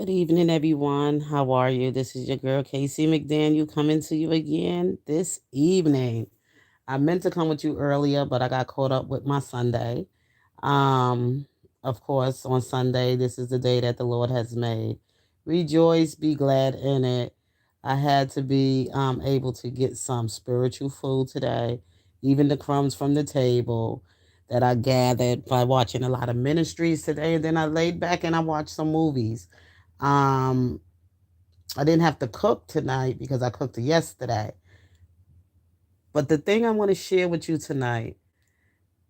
Good evening, everyone. How are you? This is your girl, Casey McDaniel, coming to you again this evening. I meant to come with you earlier, but I got caught up with my Sunday. Um, of course, on Sunday, this is the day that the Lord has made. Rejoice, be glad in it. I had to be able to get some spiritual food today, even the crumbs from the table that I gathered by watching a lot of ministries today. And then I laid back and I watched some movies. Um, I didn't have to cook tonight because I cooked yesterday. But the thing I want to share with you tonight,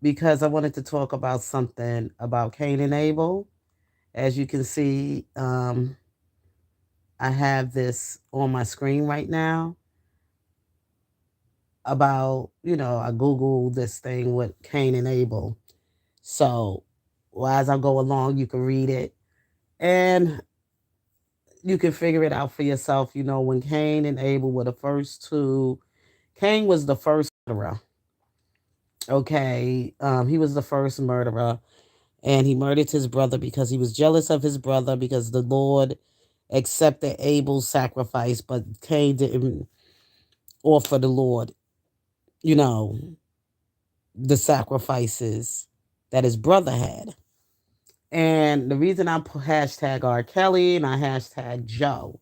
because I wanted to talk about something about Cain and Able. As you can see, I have this on my screen right now about, I Googled this thing with Cain and Abel. So, well, as I go along, you can read it and you can figure it out for yourself. When Cain and Abel were the first two, Cain was the first murderer. Okay. He was the first murderer, and he murdered his brother because he was jealous of his brother because the Lord accepted Abel's sacrifice, but Cain didn't offer the Lord, you know, the sacrifices that his brother had. And the reason I put hashtag R. Kelly and I hashtag Joe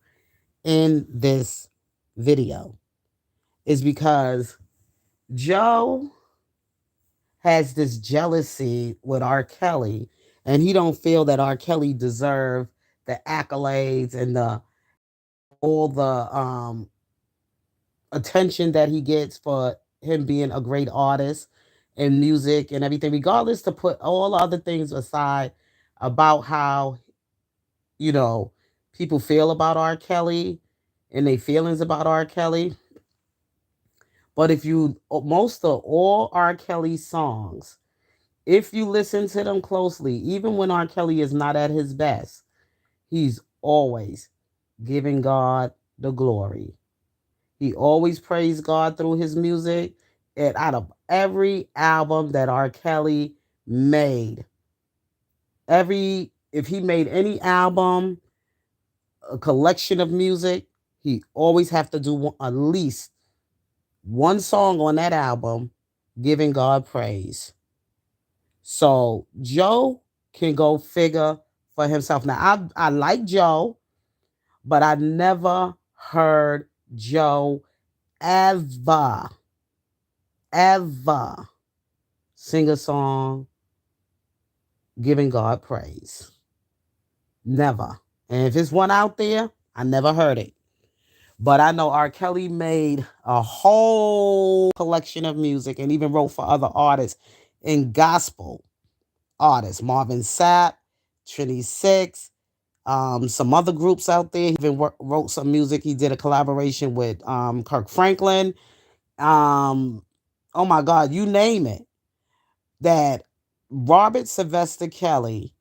in this video is because Joe has this jealousy with R. Kelly, and he don't feel that R. Kelly deserve the accolades and the all the attention that he gets for him being a great artist in music and everything, regardless to put all other things aside about how, you know, people feel about R. Kelly and their feelings about R. Kelly. But if you, most of all R. Kelly songs, if you listen to them closely, even when R. Kelly is not at his best, he's always giving God the glory. He always praised God through his music. And out of every album that R. Kelly made, if he made any album, a collection of music, he always have to do at least one song on that album giving God praise. So Joe can go figure for himself. Now I like Joe, but I never heard Joe ever, ever sing a song giving God praise. Never. And if it's one out there, I never heard it. But I know R. Kelly made a whole collection of music and even wrote for other artists and gospel artists. Marvin Sapp, Trinity Six, some other groups out there. He even wrote some music. He did a collaboration with Kirk Franklin. Oh my God, you name it. That Robert Sylvester Kelly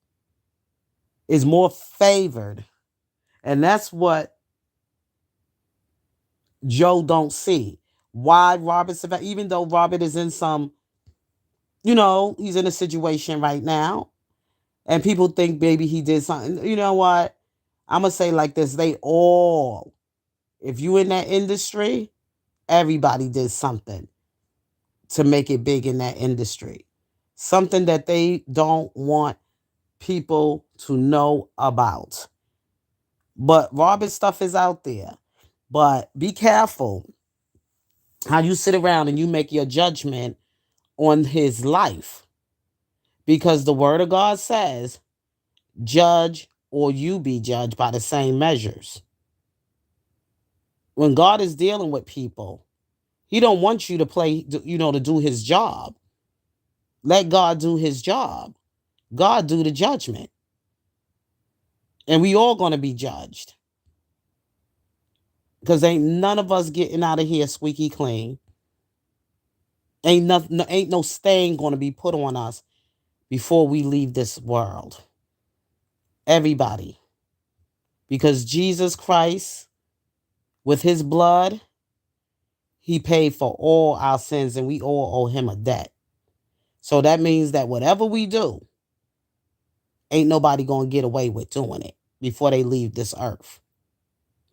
is more favored. And that's what Joe don't see. Why Robert Sylvester, even though Robert is in some, he's in a situation right now, and people think maybe he did something. You know what? I'm going to say like this. They all, if you in that industry, everybody did something to make it big in that industry. Something that they don't want people to know about. But Robert's stuff is out there. But be careful how you sit around and you make your judgment on his life. Because the word of God says, judge or you be judged by the same measures. When God is dealing with people, he don't want you to play, to do his job. Let God do his job. God do the judgment. And we all going to be judged. Because ain't none of us getting out of here squeaky clean. Ain't no stain going to be put on us before we leave this world. Everybody. Because Jesus Christ, with his blood, he paid for all our sins and we all owe him a debt. So that means that whatever we do, ain't nobody going to get away with doing it. before they leave this earth.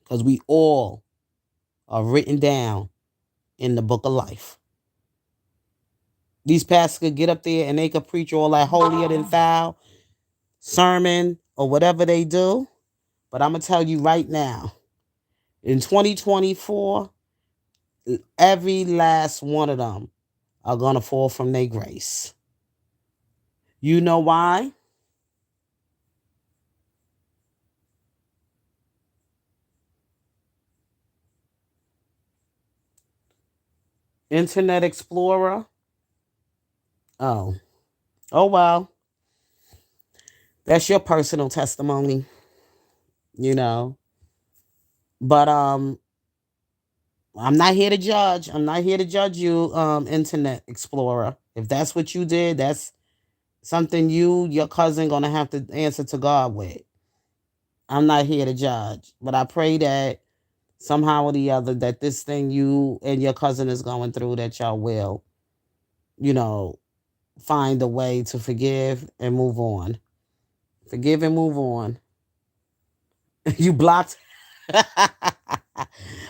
Because we all are written down in the book of life. These pastors could get up there and they could preach all that holier than thou sermon or whatever they do. But I'm going to tell you right now, in 2024, every last one of them are going to fall from their grace. You know why? Internet Explorer. Oh. Oh, well. That's your personal testimony, you know. But I'm not here to judge. I'm not here to judge you, Internet Explorer. If that's what you did, that's something your cousin gonna have to answer to God with. I'm not here to judge. But I pray that somehow or the other that this thing you and your cousin is going through, that y'all will, you know, find a way to forgive and move on. Forgive and move on. You blocked.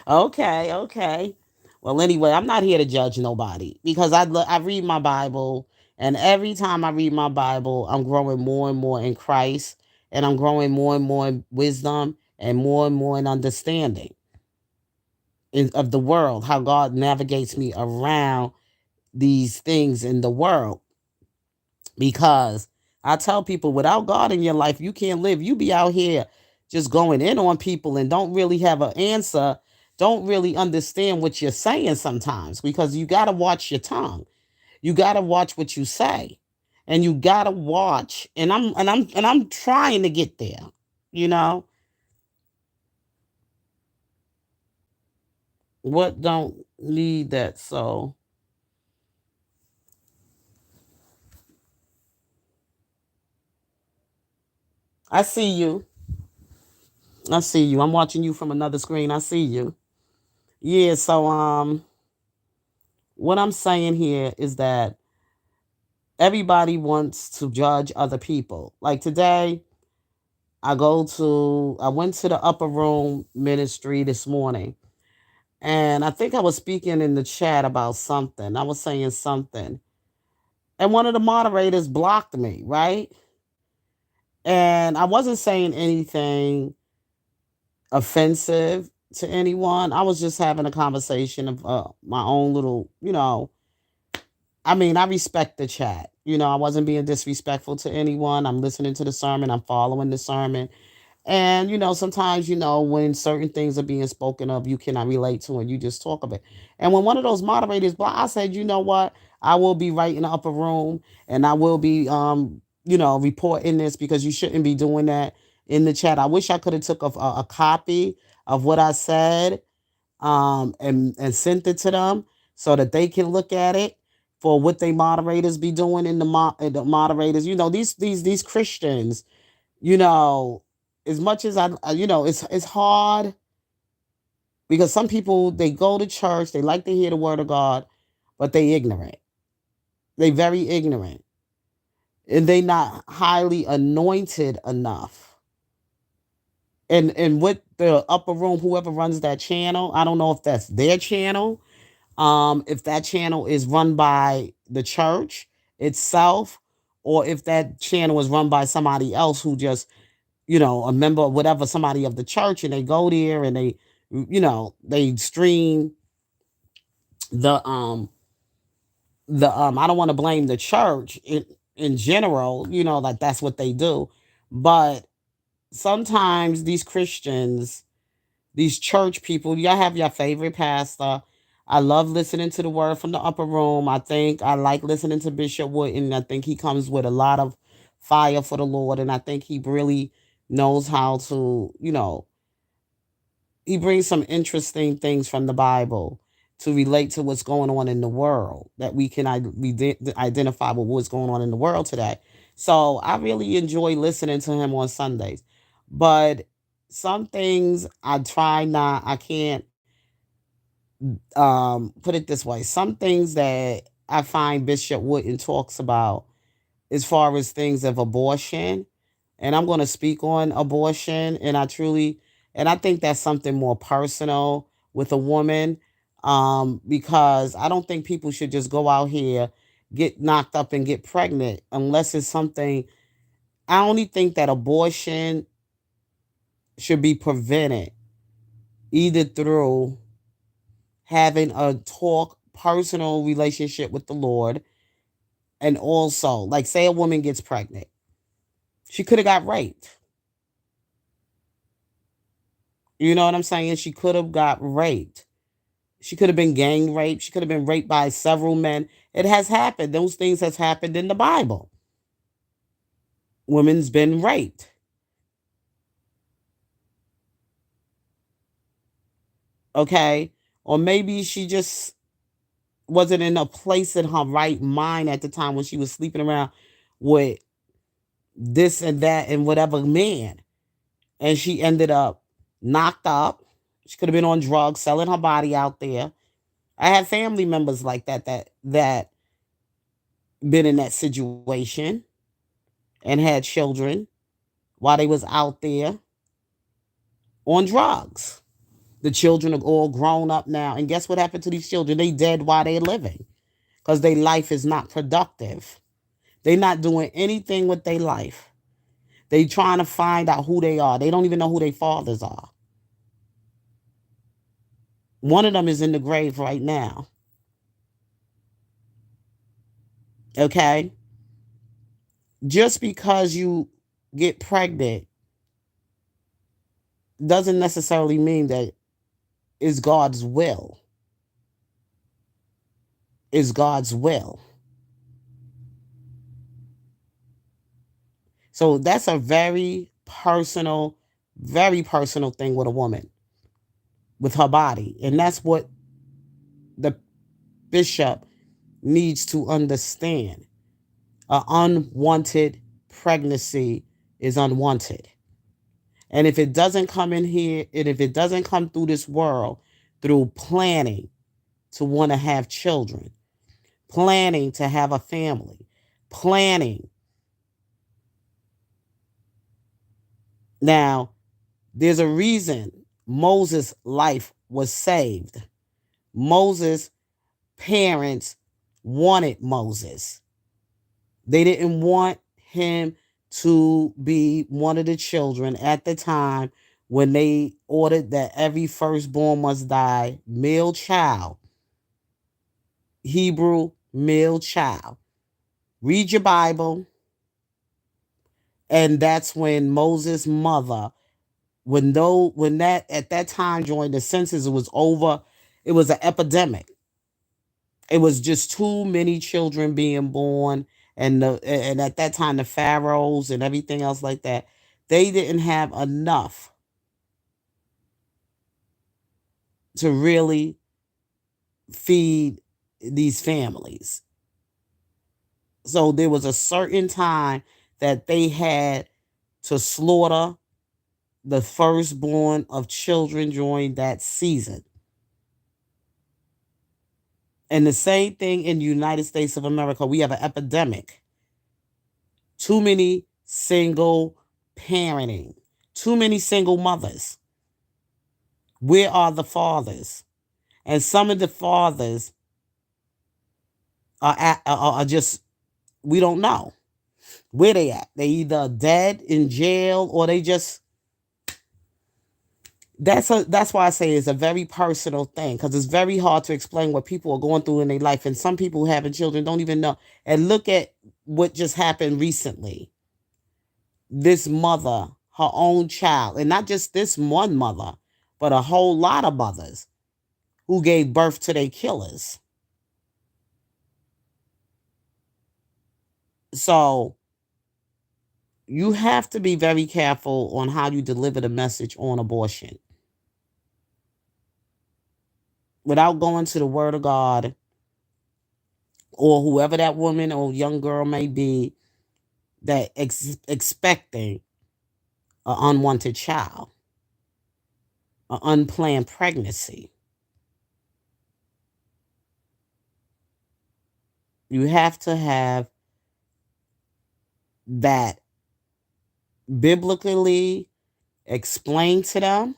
Okay, okay. Well, anyway, I'm not here to judge nobody because I read my Bible, and every time I read my Bible, I'm growing more and more in Christ, and I'm growing more and more in wisdom and more in understanding of the world, how God navigates me around these things in the world. Because I tell people, without God in your life, you can't live. You be out here just going in on people and don't really have an answer, don't really understand what you're saying sometimes, because you got to watch your tongue. You got to watch what you say. And you got to watch, and I'm trying to get there. You know, what don't need that, so I see you. I see you. I'm watching you from another screen. I see you. Yeah, so what I'm saying here is that everybody wants to judge other people. Like today, I went to the upper room ministry this morning, and I think I was speaking in the chat about something. I was saying something. And one of the moderators blocked me, right? And I wasn't saying anything offensive to anyone. I was just having a conversation of my own little, I mean, I respect the chat. I wasn't being disrespectful to anyone. I'm listening to the sermon, I'm following the sermon. And, sometimes, when certain things are being spoken of, you cannot relate to and you just talk of it. And when one of those moderators blocked, I said, you know what? I will be right in the upper room and I will be, reporting this because you shouldn't be doing that in the chat. I wish I could have took a copy of what I said and sent it to them so that they can look at it for what they moderators be doing in the moderators. These Christians, you know, as much as it's hard because some people they go to church, they like to hear the word of God, but they ignorant. They very ignorant, and they not highly anointed enough. And with the upper room, whoever runs that channel, I don't know if that's their channel. If that channel is run by the church itself, or if that channel is run by somebody else who just, a member of whatever, somebody of the church, and they go there and they stream the I don't want to blame the church in general, like that's what they do. But sometimes these Christians, these church people, y'all have your favorite pastor. I love listening to the word from the upper room. I think I like listening to Bishop Wooden. I think he comes with a lot of fire for the Lord. And I think he really knows how to, he brings some interesting things from the Bible to relate to what's going on in the world that we can identify with what's going on in the world today. So I really enjoy listening to him on Sundays. But some things I can't put it this way. Some things that I find Bishop Wooden talks about as far as things of abortion and I'm going to speak on abortion. And I think that's something more personal with a woman, because I don't think people should just go out here, get knocked up, and get pregnant unless it's something. I only think that abortion should be prevented either through having a talk, personal relationship with the Lord, and also, like, say a woman gets pregnant, she could have got raped. You know what I'm saying? She could have got raped. She could have been gang raped. She could have been raped by several men. It has happened. Those things has happened in the Bible. Women's been raped. Okay? Or maybe she just wasn't in a place in her right mind at the time when she was sleeping around with this and that and whatever man. And she ended up knocked up. She could have been on drugs, selling her body out there. I had family members like that been in that situation and had children while they was out there on drugs. The children are all grown up now, and guess what happened to these children? They dead while they're living because their life is not productive. They not doing anything with their life. They trying to find out who they are. They don't even know who their fathers are. One of them is in the grave right now. Okay? Just because you get pregnant doesn't necessarily mean that it's God's will. Is God's will. So that's a very personal thing with a woman, with her body. And that's what the bishop needs to understand. An unwanted pregnancy is unwanted. And if it doesn't come in here, and if it doesn't come through this world through planning to want to have children, planning to have a family, planning. Now, there's a reason Moses' life was saved. Moses' parents wanted Moses. They didn't want him to be one of the children at the time when they ordered that every firstborn must die, male child, Hebrew male child. Read your Bible, and that's when Moses' mother, when that at that time during the census it was over, it was an epidemic. It was just too many children being born, and at that time the pharaohs and everything else like that, they didn't have enough to really feed these families. So there was a certain time that they had to slaughter the firstborn of children during that season. And the same thing in the United States of America. We have an epidemic. Too many single parenting, too many single mothers. Where are the fathers? And some of the fathers are just, we don't know where they at. They either dead, in jail, or they just, that's why I say it's a very personal thing, because it's very hard to explain what people are going through in their life, and some people who having children don't even know. And look at what just happened recently. This mother, her own child, and not just this one mother, but a whole lot of mothers who gave birth to their killers. So you have to be very careful on how you deliver the message on abortion without going to the word of God, or whoever that woman or young girl may be that expecting an unwanted child, an unplanned pregnancy. You have to have that biblically explain to them.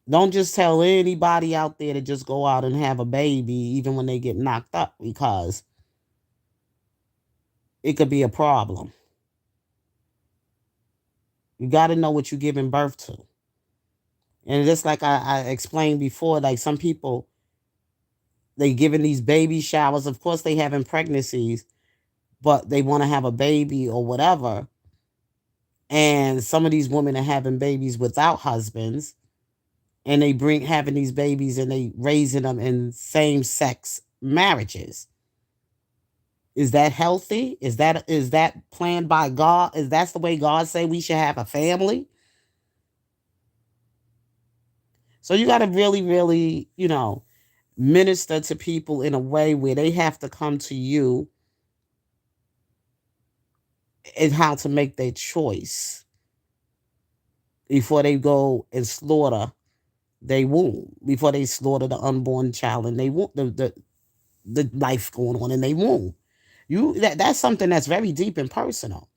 Don't just tell anybody out there to just go out and have a baby, even when they get knocked up, because it could be a problem. You got to know what you're giving birth to. And just like I explained before, like some people, they giving these baby showers. Of course, they having pregnancies, but they want to have a baby or whatever. And some of these women are having babies without husbands, and they bring having these babies and they raising them in same sex marriages. Is that healthy? Is that planned by God? Is that the way God say we should have a family? So you got to really, really, minister to people in a way where they have to come to you and how to make their choice before they go and slaughter they womb, before they slaughter the unborn child and they womb, the life going on in their womb. That's something that's very deep and personal.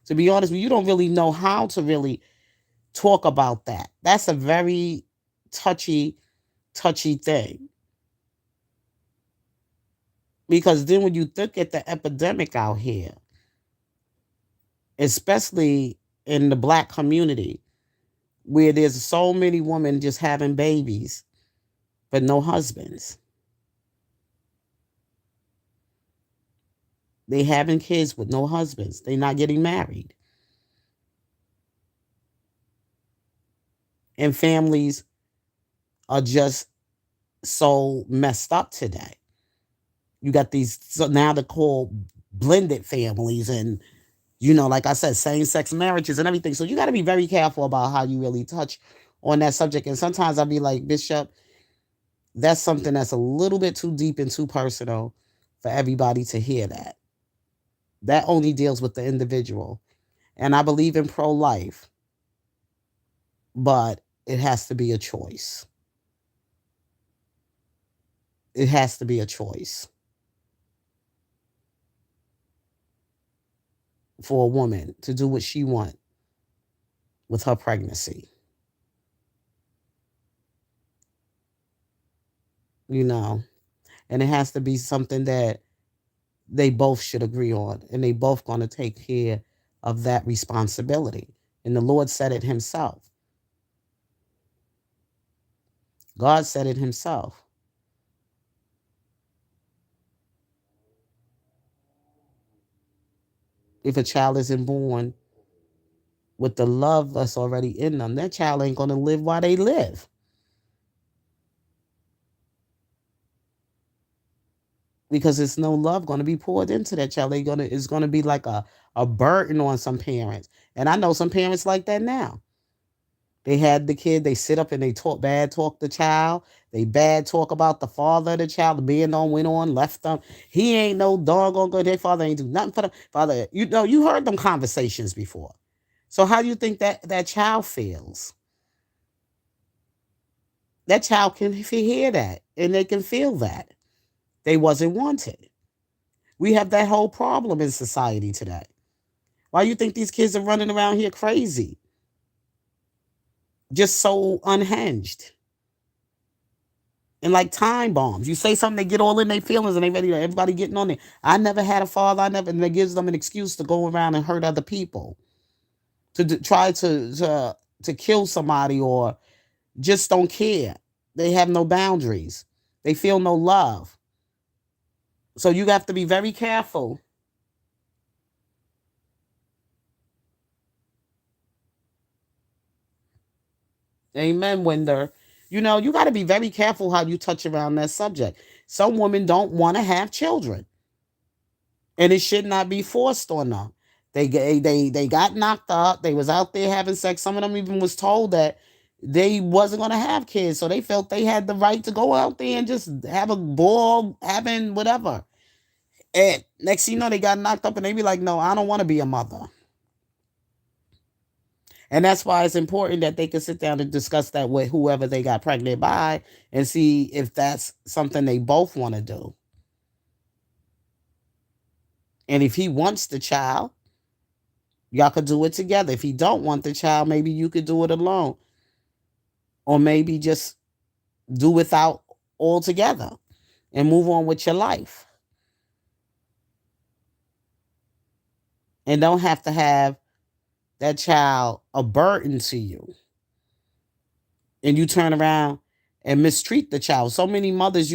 To be honest with you, you don't really know how to really talk about that. That's a very touchy, touchy thing. Because then when you look at the epidemic out here, especially in the black community, where there's so many women just having babies but no husbands. They having kids with no husbands. They not getting married. And families are just so messed up today. You got these, so now they're called blended families, and like I said, same sex marriages and everything. So you got to be very careful about how you really touch on that subject. And sometimes I'll be like, Bishop, that's something that's a little bit too deep and too personal for everybody to hear that. That only deals with the individual. And I believe in pro life, but it has to be a choice. It has to be a choice for a woman to do what she wants with her pregnancy. You know, and it has to be something that they both should agree on, and they both going to take care of that responsibility. And the Lord said it himself. God said it himself. If a child isn't born with the love that's already in them, that child ain't going to live while they live. Because there's no love going to be poured into that child. It's going to be like a burden on some parents. And I know some parents like that now. They had the kid, they sit up and they talk the child. They bad talk about the father of the child. The man on went on, left them. He ain't no doggone good. Their father ain't do nothing for them. Father, you heard them conversations before. So how do you think that child feels? That child can hear that and they can feel that. They wasn't wanted. We have that whole problem in society today. Why you think these kids are running around here crazy? Just so unhinged. And like time bombs. You say something, they get all in their feelings and they ready to everybody getting on there. I never had a father, and it gives them an excuse to go around and hurt other people. Try to kill somebody or just don't care. They have no boundaries. They feel no love. So you have to be very careful. Amen, Winder. You got to be very careful how you touch around that subject. Some women don't want to have children, and it should not be forced on them. They got knocked up. They was out there having sex. Some of them even was told that they wasn't going to have kids, so they felt they had the right to go out there and just have a ball, having whatever. And next thing you know, they got knocked up, and they be like, "No, I don't want to be a mother." And that's why it's important that they can sit down and discuss that with whoever they got pregnant by and see if that's something they both want to do. And if he wants the child, Y'all could do it together. If he don't want the child, maybe you could do it alone. Or maybe just do without altogether and move on with your life. And don't have to have that child a burden to you. And you turn around and mistreat the child. So many mothers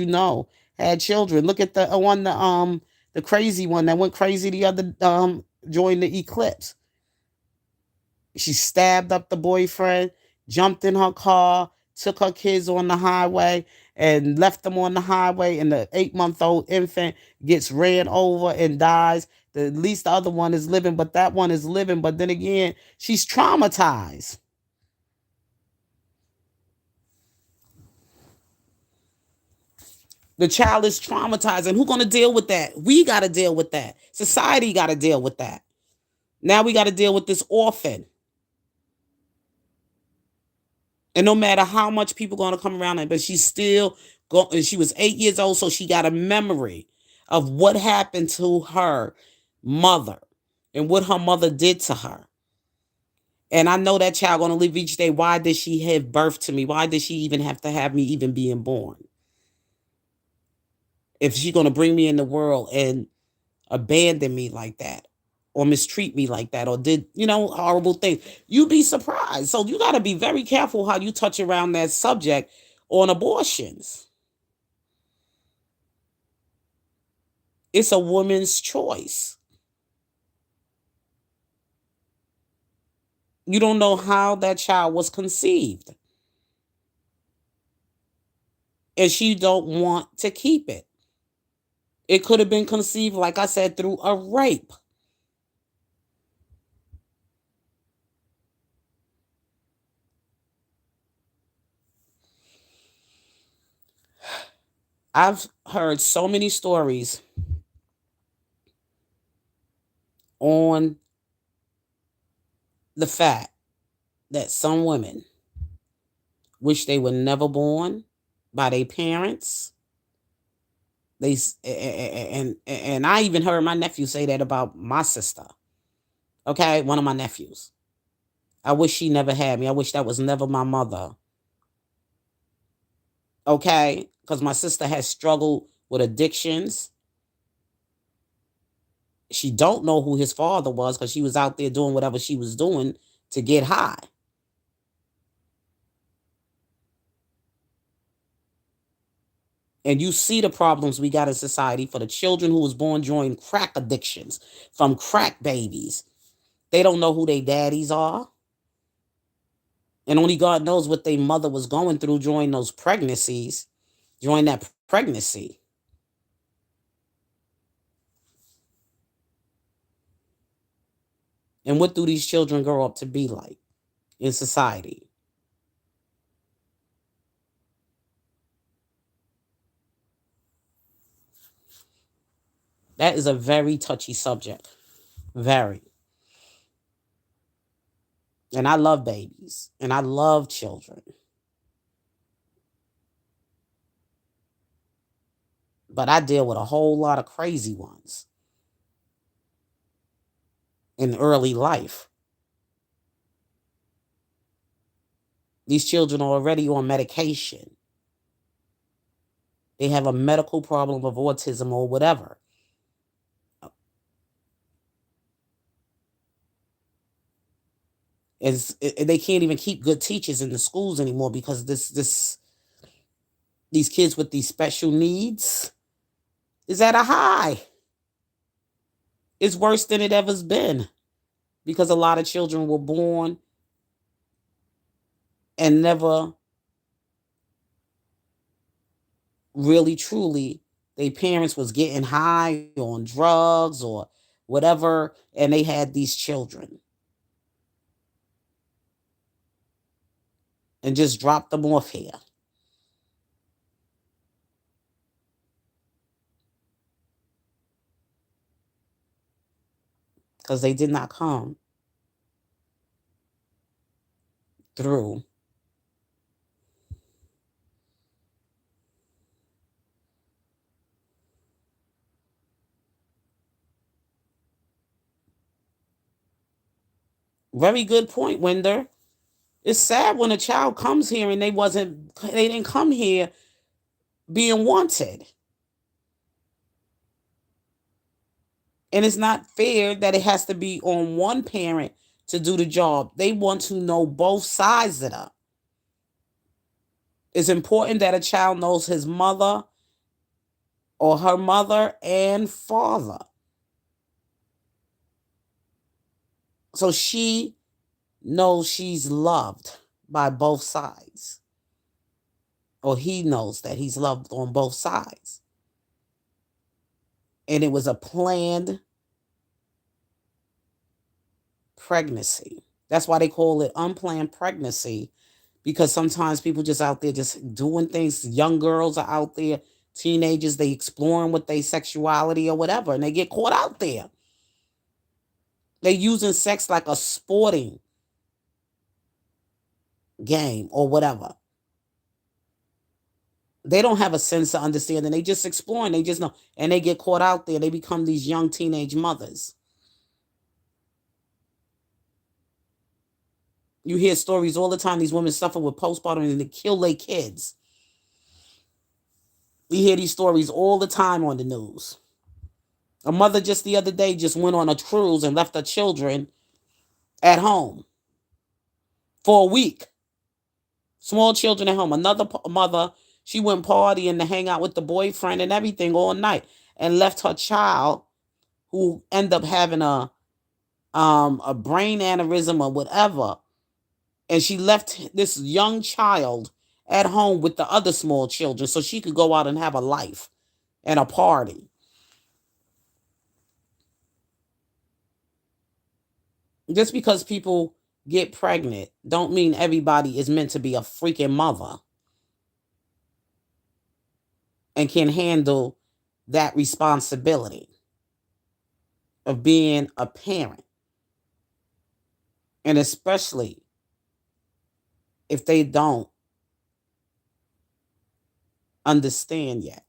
had children. Look at the crazy one that went crazy the other during the eclipse. She stabbed up the boyfriend, jumped in her car, took her kids on the highway, and left them on the highway. And the 8-month-old infant gets ran over and dies. At least the other one is living, but that one is living. But then again, she's traumatized. The child is traumatized. And who's going to deal with that? We got to deal with that. Society got to deal with that. Now we got to deal with this orphan. And no matter how much people going to come around, but she's still going. She was 8 years old, so she got a memory of what happened to her mother and what her mother did to her. And I know that child going to live each day. Why did she have birth to me? Why did she even have to have me even being born? If she's going to bring me in the world and abandon me like that, or mistreat me like that, or did, horrible things, you'd be surprised. So you got to be very careful how you touch around that subject on abortions. It's a woman's choice. You don't know how that child was conceived. And she don't want to keep it. It could have been conceived, like I said, through a rape. I've heard so many stories on the fact that some women wish they were never born by their parents. And I even heard my nephew say that about my sister. Okay, one of my nephews. I wish she never had me. I wish that was never my mother. Okay, because my sister has struggled with addictions. She don't know who his father was because she was out there doing whatever she was doing to get high. And you see the problems we got in society for the children who was born during crack addictions, from crack babies. They don't know who their daddies are. And only God knows what their mother was going through during those pregnancies, during that pregnancy. And what do these children grow up to be like in society? That is a very touchy subject. Very. And I love babies and I love children. But I deal with a whole lot of crazy ones in early life. These children are already on medication. They have a medical problem of autism or whatever. They can't even keep good teachers in the schools anymore because these kids with these special needs is at a high. It's worse than it ever's been because a lot of children were born and never really truly their parents was getting high on drugs or whatever, and they had these children and just dropped them off here because they did not come through. Very good point, Winder. It's sad when a child comes here and they didn't come here being wanted. And it's not fair that it has to be on one parent to do the job. They want to know both sides of it. It's important that a child knows his mother or her mother and father. So she knows she's loved by both sides. Or he knows that he's loved on both sides. And it was a planned pregnancy. That's why they call it unplanned pregnancy, because sometimes people just out there just doing things. Young girls are out there, teenagers, they exploring with their sexuality or whatever, and they get caught out there. They using sex like a sporting game or whatever. They don't have a sense of understanding. They just exploring. They just know. And they get caught out there. They become these young teenage mothers. You hear stories all the time. These women suffer with postpartum and they kill their kids. We hear these stories all the time on the news. A mother just the other day just went on a cruise and left her children at home for a week. Small children at home. Another mother, she went partying to hang out with the boyfriend and everything all night and left her child, who ended up having a brain aneurysm or whatever. And she left this young child at home with the other small children so she could go out and have a life and a party. Just because people get pregnant don't mean everybody is meant to be a freaking mother and can handle that responsibility of being a parent. And especially if they don't understand yet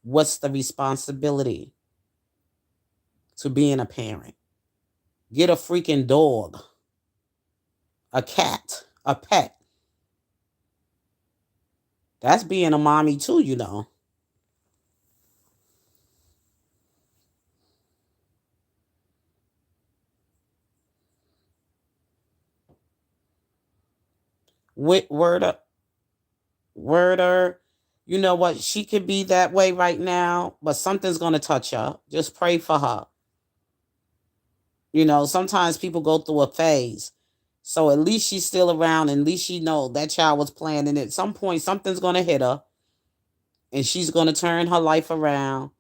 what's the responsibility to being a parent. Get a freaking dog, a cat, a pet. That's being a mommy too, you know. Word Worder, you know what? She could be that way right now, but something's going to touch her. Just pray for her. You know, sometimes people go through a phase. So at least she's still around, and at least she know that child was planned. And at some point, something's going to hit her, and she's going to turn her life around.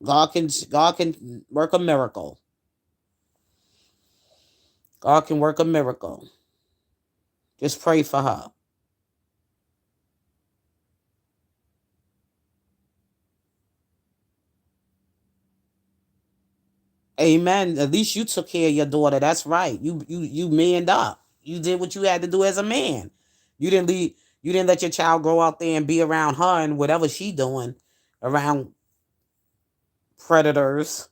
God can work a miracle. God can work a miracle. Just pray for her. Amen. At least you took care of your daughter. That's right. You manned up. You did what you had to do as a man. You didn't leave. You didn't let your child go out there and be around her and whatever she doing around predators.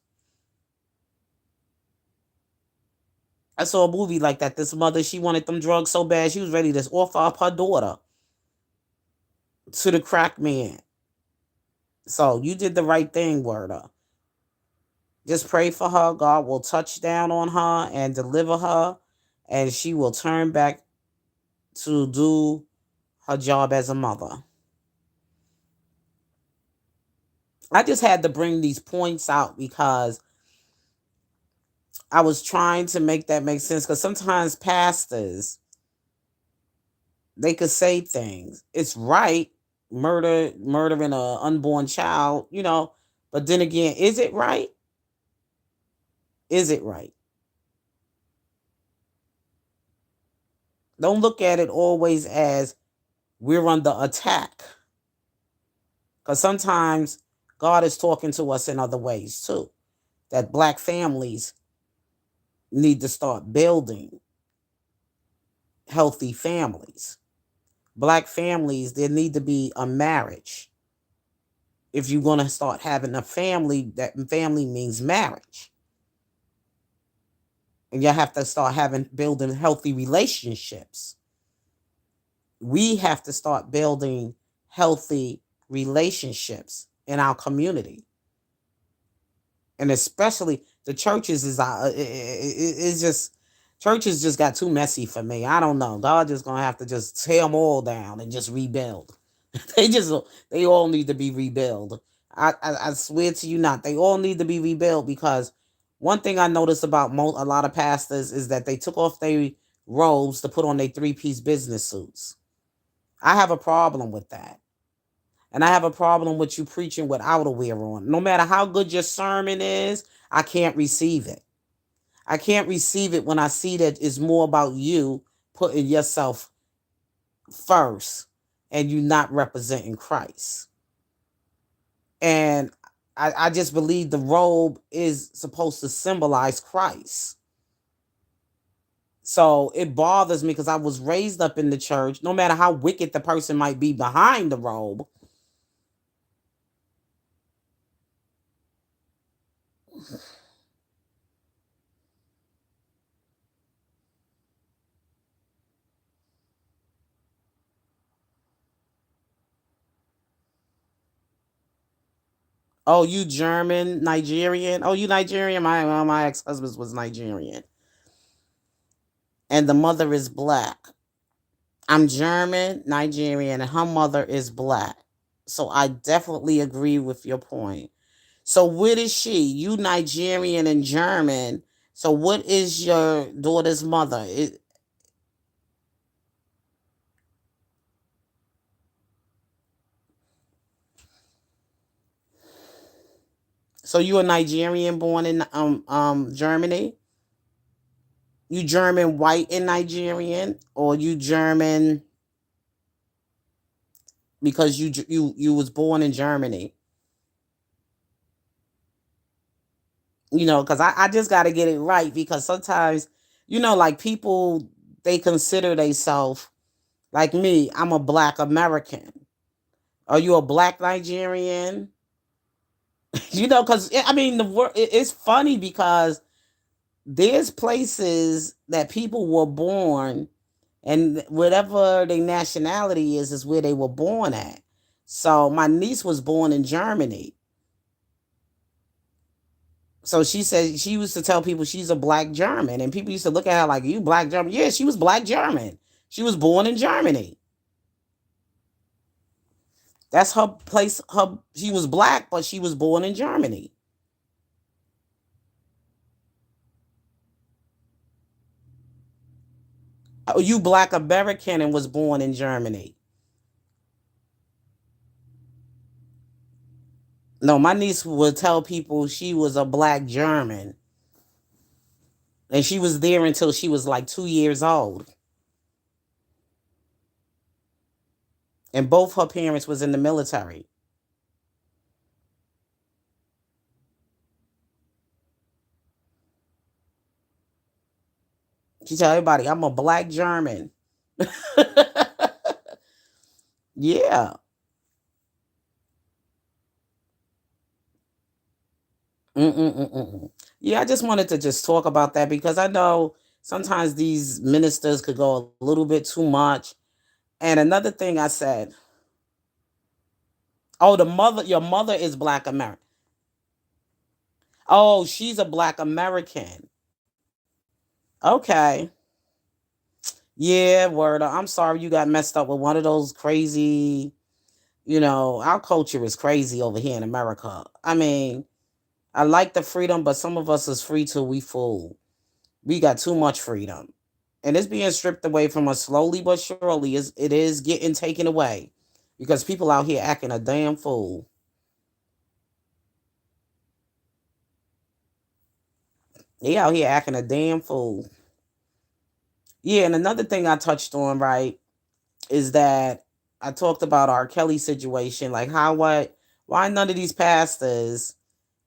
I saw a movie like that. This mother, she wanted them drugs so bad she was ready to offer up her daughter to the crack man. So you did the right thing, word up. Just pray for her. God will touch down on her and deliver her, and she will turn back to do her job as a mother. I just had to bring these points out because I was trying to make that make sense. Because sometimes pastors, they could say things. It's right, murdering an unborn child, you know. But then again, is it right? Is it right? Don't look at it always as we're under attack. Because sometimes God is talking to us in other ways too. That black families need to start building healthy families. Black families, there need to be a marriage. If you're going to start having a family, that family means marriage. And you have to start building healthy relationships. We have to start building healthy relationships in our community. And especially the churches is just churches just got too messy for me. I don't know. God just gonna have to just tear them all down and just rebuild. they just they all need to be rebuilt. I swear to you not. They all need to be rebuilt because one thing I noticed about a lot of pastors is that they took off their robes to put on their three-piece business suits. I have a problem with that. And I have a problem with you preaching with outerwear on. No matter how good your sermon is, I can't receive it. I can't receive it when I see that it's more about you putting yourself first and you not representing Christ. And I just believe the robe is supposed to symbolize Christ. So it bothers me because I was raised up in the church, no matter how wicked the person might be behind the robe. Oh, you German, Nigerian? Oh, you Nigerian? My ex-husband was Nigerian. And the mother is black. I'm German, Nigerian, and her mother is black. So I definitely agree with your point. So what is she? You Nigerian and German. So what is your daughter's mother? So you a Nigerian born in Germany? You German white and Nigerian, or you German because you was born in Germany? Because I just got to get it right because sometimes, like people, they consider themselves like me. I'm a black American. Are you a black Nigerian? Because I mean, it's funny because there's places that people were born and whatever their nationality is where they were born at. So my niece was born in Germany. So she said she used to tell people she's a black German, and people used to look at her like, "You black German?" Yeah, she was black German. She was born in Germany. That's her place. She was black, but she was born in Germany. Oh, you black American and was born in Germany. No, my niece would tell people she was a black German, and she was there until she was like 2 years old, and both her parents was in the military. She tell everybody, "I'm a black German." Yeah. Mm-mm-mm-mm. Yeah, I just wanted to just talk about that because I know sometimes these ministers could go a little bit too much. And another thing I said, oh, your mother is black American. Oh, she's a black American. Okay. Yeah, word. I'm sorry you got messed up with one of those crazy, our culture is crazy over here in America. I mean, I like the freedom, but some of us is free till we full. We got too much freedom. And it's being stripped away from us slowly but surely. It is getting taken away because people out here acting a damn fool. They out here acting a damn fool. Yeah, and another thing I touched on, right, is that I talked about R. Kelly situation, like why none of these pastors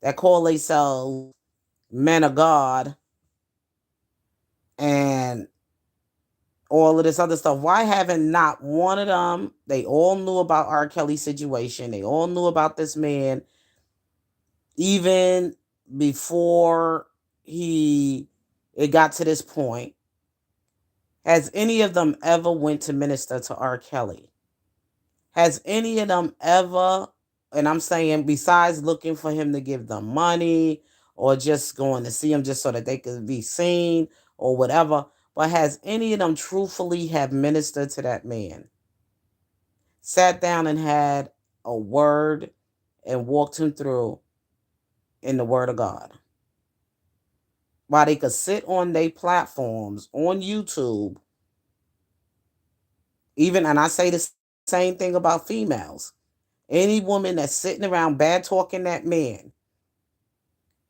that call themselves men of God and all of this other stuff. Why haven't not one of them? They all knew about R. Kelly's situation. They all knew about this man even before he it got to this point. Has any of them ever went to minister to R. Kelly? Has any of them ever, and I'm saying besides looking for him to give them money or just going to see him just so that they could be seen or whatever, but has any of them truthfully have ministered to that man? Sat down and had a word and walked him through in the word of God. While they could sit on their platforms on YouTube, even, and I say the same thing about females. Any woman that's sitting around bad talking that man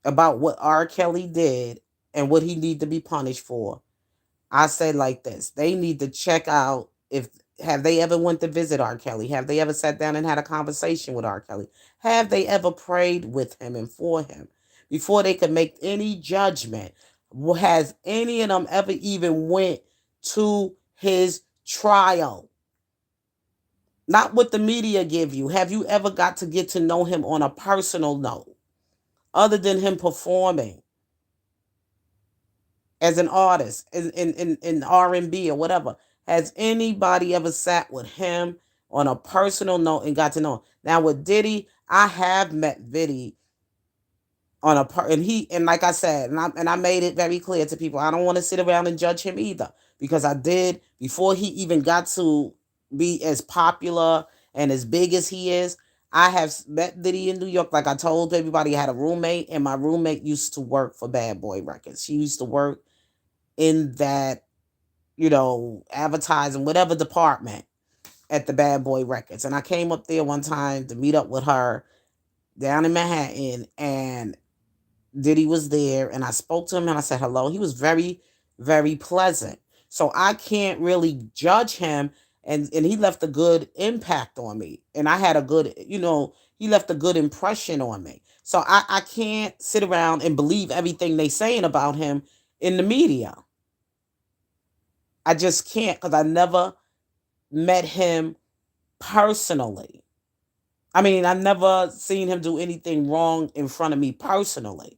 about what R. Kelly did and what he need to be punished for, I say like this: they need to check out if have they ever went to visit R. Kelly? Have they ever sat down and had a conversation with R. Kelly? Have they ever prayed with him and for him before they could make any judgment? Has any of them ever even went to his trial? Not what the media give you. Have you ever got to get to know him on a personal note, other than him performing as an artist in R&B or whatever? Has anybody ever sat with him on a personal note and got to know him? Now with Diddy, I have met Diddy on a and he, and like I said, and I made it very clear to people, I don't want to sit around and judge him either, because I did before he even got to be as popular and as big as he is. I have met Diddy in New York. Like I told everybody, I had a roommate, and my roommate used to work for Bad Boy Records. She used to work in that, advertising, whatever department at the Bad Boy Records. And I came up there one time to meet up with her down in Manhattan, and Diddy was there, and I spoke to him and I said hello. He was very, very pleasant. So I can't really judge him, and he left a good impact on me. And I had a good, he left a good impression on me. So I can't sit around and believe everything they saying about him in the media. I just can't, because I never met him personally. I mean, I never seen him do anything wrong in front of me personally.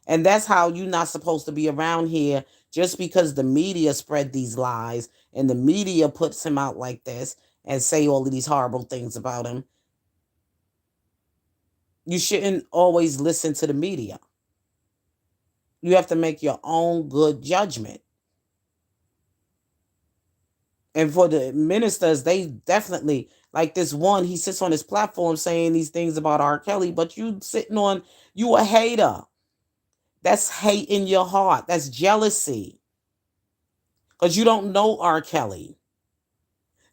And that's how you're not supposed to be around here, just because the media spread these lies and the media puts him out like this and say all of these horrible things about him. You shouldn't always listen to the media. You have to make your own good judgment. And for the ministers, they definitely, like this one, he sits on his platform saying these things about R. Kelly, but you a hater. That's hate in your heart. That's jealousy. Because you don't know R. Kelly.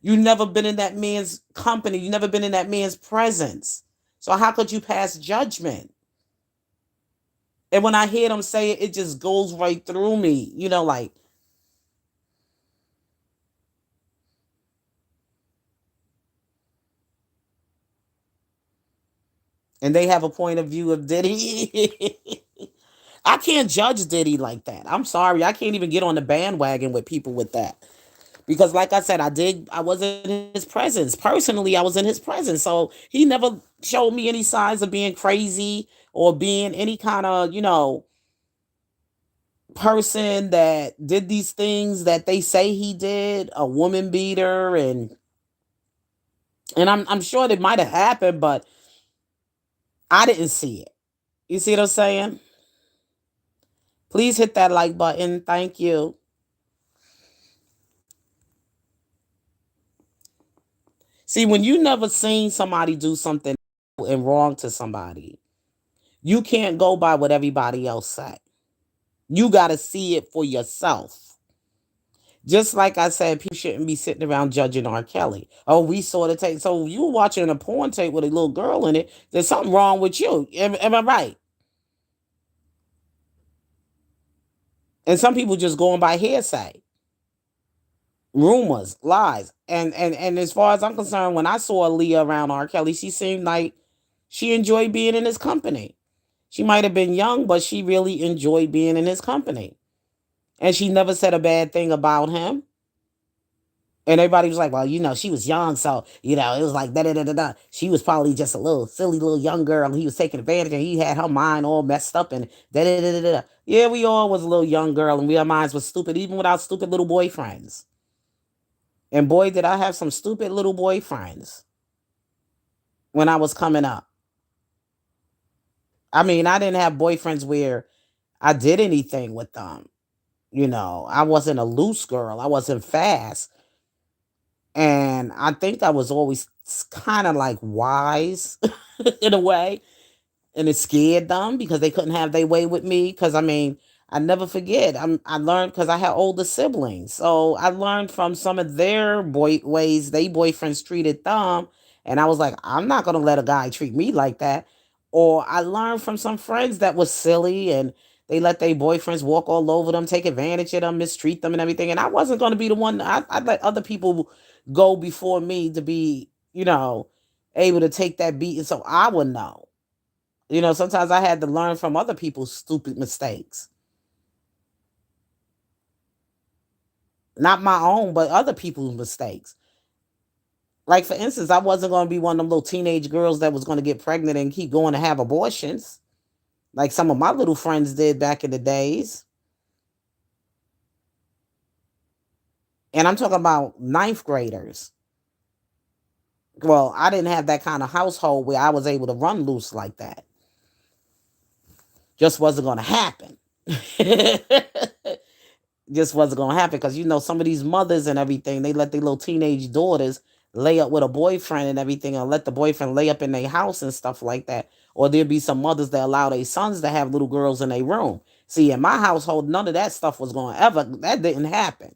You never been in that man's company. You never been in that man's presence. So how could you pass judgment? And when I hear them say it, it just goes right through me. Like, and they have a point of view of Diddy. I can't judge Diddy like that. I'm sorry. I can't even get on the bandwagon with people with that. Because like I said, I was in his presence. Personally, I was in his presence. So he never showed me any signs of being crazy or being any kind of, person that did these things that they say he did, a woman beater, and I'm sure it might have happened, but I didn't see it. You see what I'm saying? Please hit that like button. Thank you. See, when you never seen somebody do something and wrong to somebody, you can't go by what everybody else say. You got to see it for yourself. Just like I said, people shouldn't be sitting around judging R. Kelly. Oh, we saw the tape. So you were watching a porn tape with a little girl in it. There's something wrong with you. Am I right? And some people just going by hearsay, rumors, lies. And as far as I'm concerned, when I saw Leah around R. Kelly, she seemed like she enjoyed being in his company. She might have been young, but she really enjoyed being in his company. And she never said a bad thing about him. And everybody was like, well, she was young, so it was like da da da da da. She was probably just a little silly little young girl, and he was taking advantage, and he had her mind all messed up and da da da da da. Yeah, we all was a little young girl, and our minds was stupid, even without stupid little boyfriends. And boy, did I have some stupid little boyfriends when I was coming up. I mean, I didn't have boyfriends where I did anything with them. I wasn't a loose girl. I wasn't fast. And I think I was always kind of like wise in a way. And it scared them because they couldn't have their way with me. Because I mean, I never forget. I learned because I had older siblings, so I learned from some of their ways they boyfriends treated them, and I was like, I'm not gonna let a guy treat me like that. Or I learned from some friends that was silly and they let their boyfriends walk all over them, take advantage of them, mistreat them, and everything. And I wasn't gonna be the one. I'd let other people go before me to be, able to take that beating, so I would know. Sometimes I had to learn from other people's stupid mistakes. Not my own, but other people's mistakes. Like, for instance, I wasn't going to be one of them little teenage girls that was going to get pregnant and keep going to have abortions, like some of my little friends did back in the days. And I'm talking about ninth graders. Well, I didn't have that kind of household where I was able to run loose like that. Just wasn't going to happen. Just wasn't gonna happen because some of these mothers and everything, they let their little teenage daughters lay up with a boyfriend and everything, and let the boyfriend lay up in their house and stuff like that. Or there'd be some mothers that allow their sons to have little girls in their room. See, in my household, none of that stuff was going to ever. That didn't happen.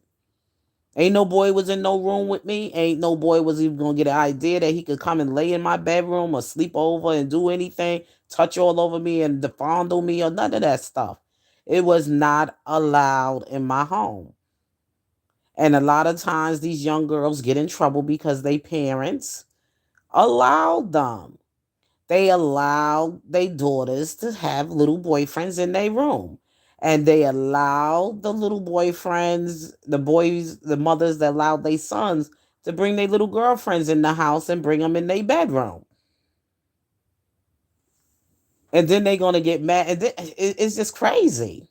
Ain't no boy was in no room with me. Ain't no boy was even gonna get an idea that he could come and lay in my bedroom or sleep over and do anything, touch all over me and fondle me or none of that stuff. It was not allowed in my home. And a lot of times these young girls get in trouble because they parents allowed them. They allowed their daughters to have little boyfriends in their room. And they allowed the little boyfriends, the boys, the mothers that allowed their sons to bring their little girlfriends in the house and bring them in their bedroom. And then they're going to get mad. And it's just crazy.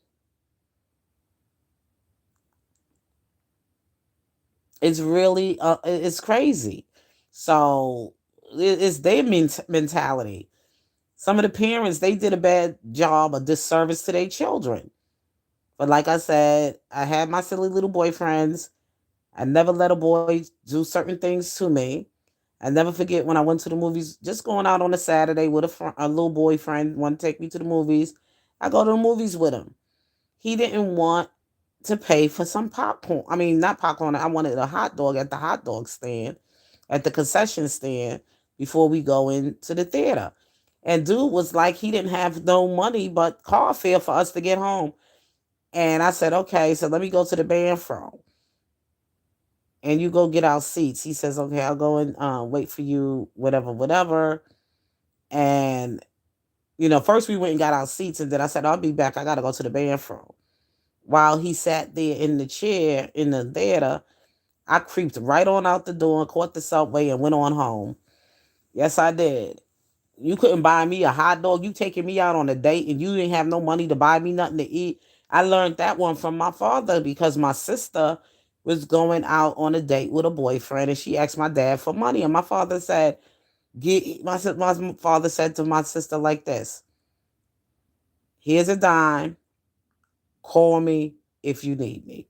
It's really, it's crazy. So it's their mentality. Some of the parents, they did a bad job, a disservice to their children. But like I said, I had my silly little boyfriends. I never let a boy do certain things to me. I never forget when I went to the movies, just going out on a Saturday with a little boyfriend, want to take me to the movies. I go to the movies with him. He didn't want to pay for some popcorn. I mean, not popcorn. I wanted a hot dog at the hot dog stand, at the concession stand before we go into the theater. And dude was like, he didn't have no money but car fare for us to get home. And I said, okay, so let me go to the bathroom and you go get our seats. He says, okay, I'll go and wait for you, whatever, whatever. And, first we went and got our seats. And then I said, I'll be back. I got to go to the bathroom. While he sat there in the chair in the theater, I creeped right on out the door and caught the subway and went on home. Yes, I did. You couldn't buy me a hot dog. You taking me out on a date and you didn't have no money to buy me nothing to eat. I learned that one from my father because my sister was going out on a date with a boyfriend and she asked my dad for money. And my father said, my father said to my sister like this, here's a dime. Call me if you need me.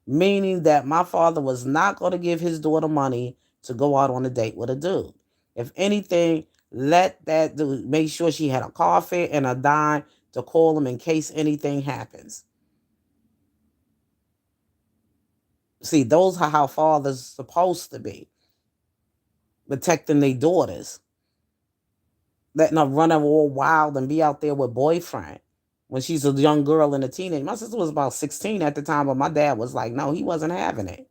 Meaning that my father was not going to give his daughter money to go out on a date with a dude. If anything, let that dude make sure she had a car fare and a dime to call him in case anything happens. See, those are how fathers supposed to be, protecting their daughters, letting her run all wild and be out there with boyfriend when she's a young girl and a teenager. My sister was about 16 at the time, but my dad was like, no, he wasn't having it.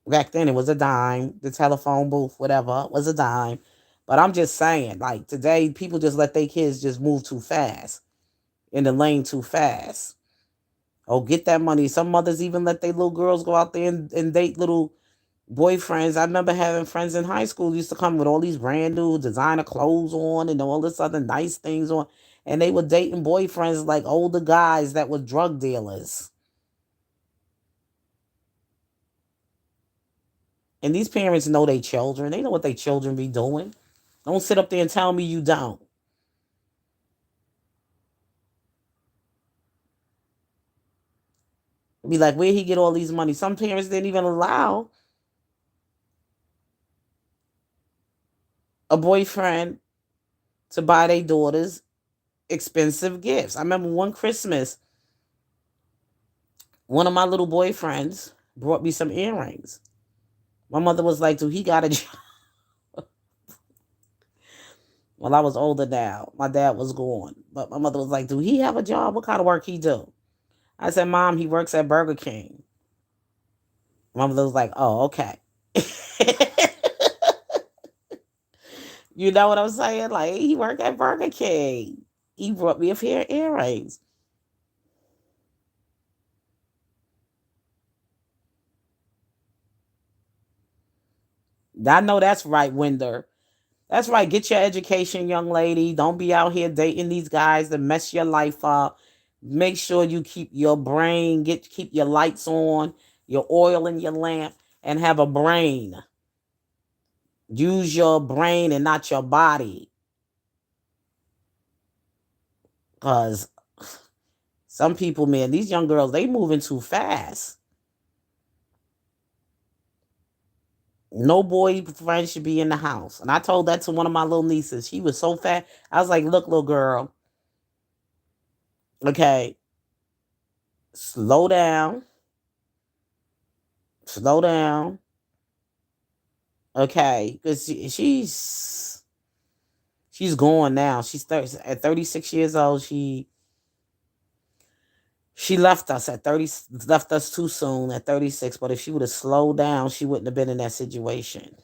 Back then it was a dime, the telephone booth, whatever, was a dime. But I'm just saying, like today, people just let their kids just move too fast, in the lane too fast. Oh, get that money. Some mothers even let their little girls go out there and date little boyfriends. I remember having friends in high school who used to come with all these brand new designer clothes on and all this other nice things on. And they were dating boyfriends like older guys that were drug dealers. And these parents know their children. They know what their children be doing. Don't sit up there and tell me you don't. Be like, where he get all these money? Some parents didn't even allow a boyfriend to buy their daughters expensive gifts. I remember one Christmas, one of my little boyfriends brought me some earrings. My mother was like, "Do he got a job?" Well, I was older now. My dad was gone. But my mother was like, "Do he have a job? What kind of work he do?" I said, "Mom, he works at Burger King." My mother was like, "Oh, okay." You know what I'm saying? Like, he worked at Burger King. He brought me a pair of earrings. I know that's right, Winder. That's right. Get your education, young lady. Don't be out here dating these guys that mess your life up. Make sure you keep your brain, keep your lights on, your oil in your lamp, and have a brain. Use your brain and not your body. Cause some people, man, these young girls, they moving too fast. No boyfriend should be in the house. And I told that to one of my little nieces. She was so fat. I was like, look, little girl, okay, slow down, slow down. Okay, because she's gone now. She's at 36 years old. She left us at 30, left us too soon at 36. But if she would have slowed down, she wouldn't have been in that situation.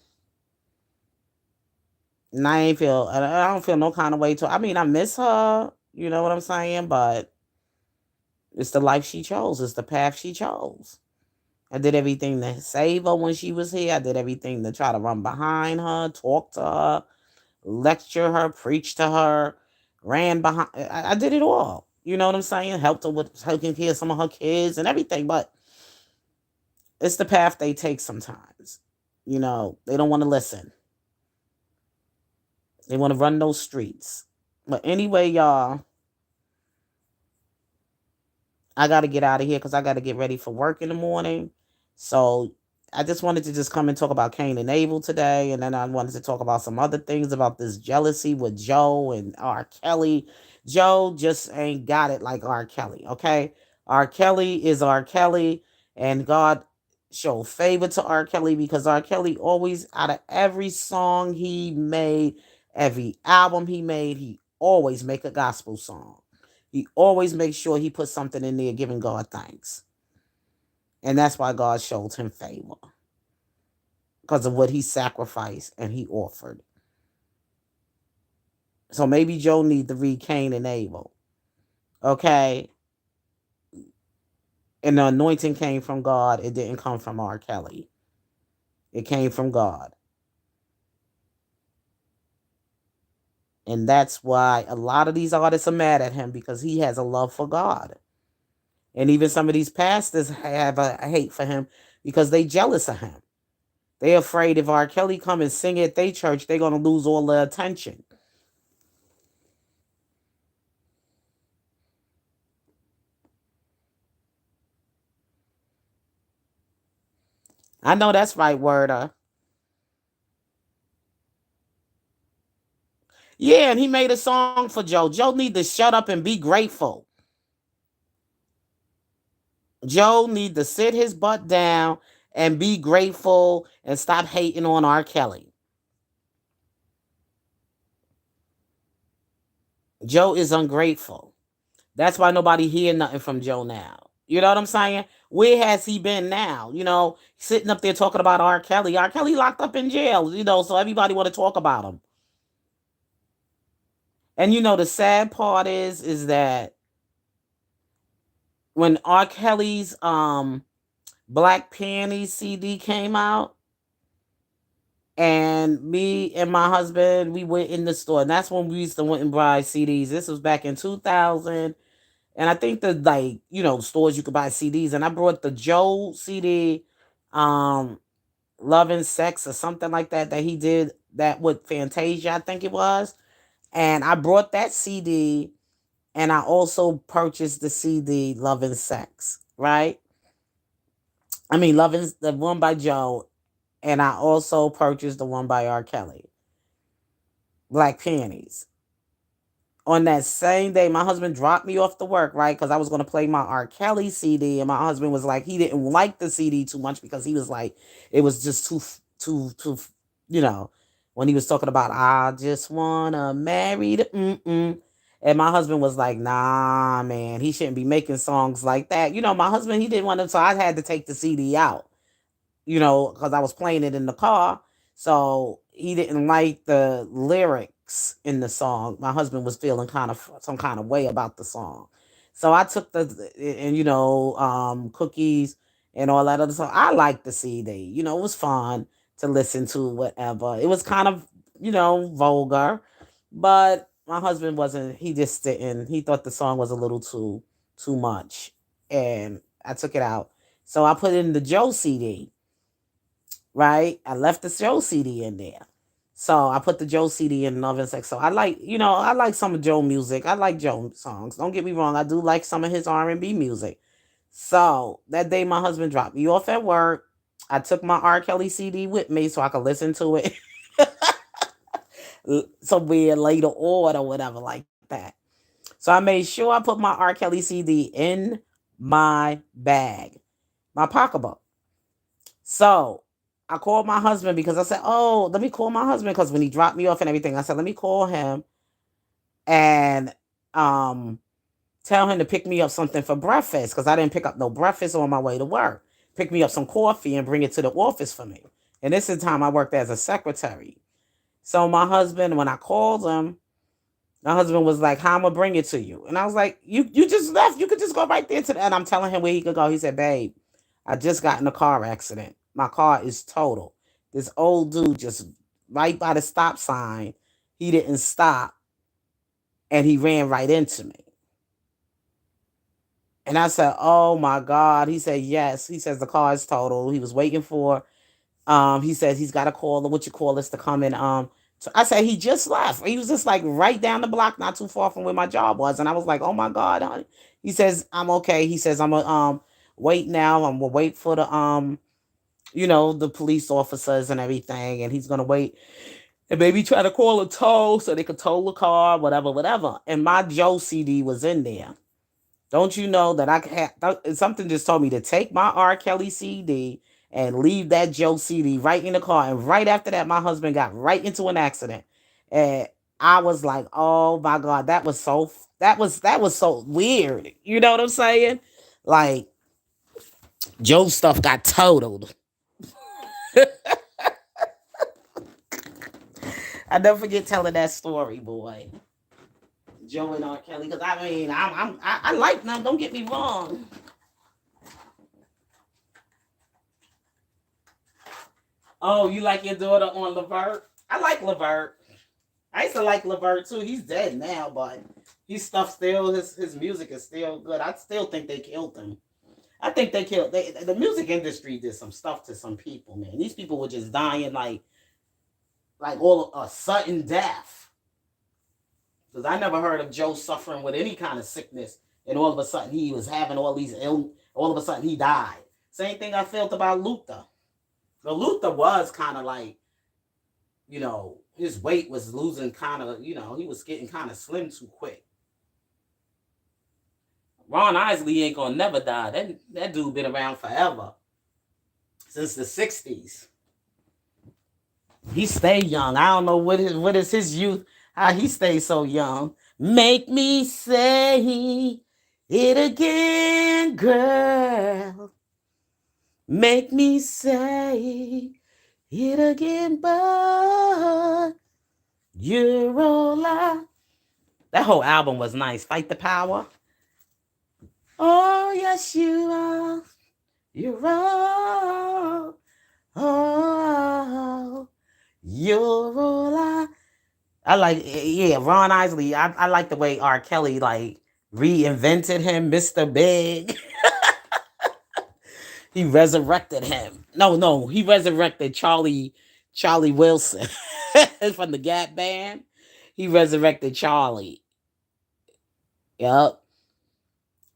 And I don't feel no kind of way to. I mean, I miss her. You know what I'm saying? But it's the life she chose. It's the path she chose. I did everything to save her when she was here. I did everything to try to run behind her, talk to her, lecture her, preach to her, ran behind. I did it all. You know what I'm saying? Helped her with taking care of some of her kids and everything. But it's the path they take sometimes. You know, they don't want to listen. They want to run those streets. But anyway, y'all, I got to get out of here because I got to get ready for work in the morning. So I just wanted to just come and talk about Cain and Able today. And then I wanted to talk about some other things about this jealousy with Joe and R. Kelly. Joe just ain't got it like R. Kelly, okay? R. Kelly is R. Kelly, and God showed favor to R. Kelly because R. Kelly always, out of every song he made, every album he made, he always make a gospel song. He always makes sure he puts something in there giving God thanks. And that's why God showed him favor. Because of what he sacrificed and he offered. So maybe Joe need to read Cain and Able. Okay? And the anointing came from God. It didn't come from R. Kelly. It came from God. And that's why a lot of these artists are mad at him because he has a love for God. And even some of these pastors have a hate for him because they jealous of him. They afraid if R. Kelly come and sing at their church, they're gonna lose all the attention. I know that's right, Worda. Yeah, and he made a song for Joe. Joe need to shut up and be grateful. Joe need to sit his butt down and be grateful and stop hating on R. Kelly. Joe is ungrateful. That's why nobody hear nothing from Joe now. You know what I'm saying? Where has he been now? You know, sitting up there talking about R. Kelly. R. Kelly locked up in jail, you know, so everybody want to talk about him. And you know, the sad part is that when R. Kelly's Black Panties CD came out, and me and my husband, we went in the store, and that's when we used to went and buy CDs. This was back in 2000, and I think the, like, stores you could buy CDs, and I brought the Joe CD, um, Love and Sex or something like that he did that with Fantasia, I think it was, and I brought that CD, and I also purchased the CD Love and Sex, right? I mean, Love and the one by Joe, and I also purchased the one by R. Kelly, Black Panties. On that same day, my husband dropped me off to work, right? Because I was going to play my R. Kelly CD, and my husband was like, he didn't like the CD too much because he was like, it was just too, you know, when he was talking about, I just wanna marry the and my husband was like, nah, man, he shouldn't be making songs like that. My husband, he didn't want to, so I had to take the CD out, because I was playing it in the car. So he didn't like the lyrics in the song. My husband was feeling kind of some kind of way about the song. So I took and cookies and all that other stuff. I liked the CD. It was fun to listen to, whatever. It was kind of, vulgar, but my husband wasn't, he just didn't, he thought the song was a little too much. And I took it out. So I put in the Joe CD, right? I left the Joe CD in there. So I put the Joe CD in Love and Sex. So I like some of Joe music. I like Joe songs. Don't get me wrong. I do like some of his R&B music. So that day my husband dropped me off at work. I took my R. Kelly CD with me so I could listen to it somewhere later on or whatever like that. So I made sure I put my R. Kelly CD in my bag, my pocketbook. So I called my husband because I said, "Oh, let me call my husband," because when he dropped me off and everything, I said, "Let me call him and um tell him to pick me up something for breakfast because I didn't pick up no breakfast on my way to work. Pick me up some coffee and bring it to the office for me." And this is the time I worked as a secretary. So my husband, when I called him, my husband was like, "How I'm gonna bring it to you?" And I was like, "You just left. You could just go right there to the." And I'm telling him where he could go. He said, "Babe, I just got in a car accident. My car is total. This old dude just right by the stop sign. He didn't stop and he ran right into me." And I said, "Oh my God." He said, "Yes." He says the car is total. He was waiting for he says he's got to call the what you call this to come in. So I said he just left. He was just like right down the block, not too far from where my job was. And I was like, "Oh my God, honey." He says, "I'm okay." He says, "I'm gonna wait now. I'm gonna wait for the the police officers and everything, and he's gonna wait and maybe try to call a tow so they could tow the car, whatever, whatever." And my Joe CD was in there. Don't you know that something just told me to take my R. Kelly CD and leave that Joe CD right in the car. And right after that, my husband got right into an accident, and I was like, "Oh my God, that was so weird." You know what I'm saying? Like Joe stuff got totaled. I never forget telling that story, boy. Joe and R. Kelly, because I mean, I like them. Don't get me wrong. Oh, you like your daughter on Levert? I like Levert. I used to like Levert too. He's dead now, but his stuff still, his music is still good. I still think they killed him. I think the music industry did some stuff to some people, man. These people were just dying like all a sudden death. Because I never heard of Joe suffering with any kind of sickness, and all of a sudden he was having all these ill. All of a sudden he died. Same thing I felt about Luther. The Luther was kind of like, his weight was losing kind of, he was getting kind of slim too quick. Ron Isley ain't gonna never die. That dude been around forever, since the '60s. He stayed young. I don't know what is his youth, how he stays so young. Make me say it again, girl. Make me say it again, but you're all I. That whole album was nice. Fight the Power. Oh, yes, you are. You're all. Oh, you're all I like. Yeah, Ron Isley. I like the way R. Kelly like reinvented him, Mr. Big. He resurrected him. No, no, he resurrected Charlie Wilson from the Gap Band. He resurrected Charlie. Yep.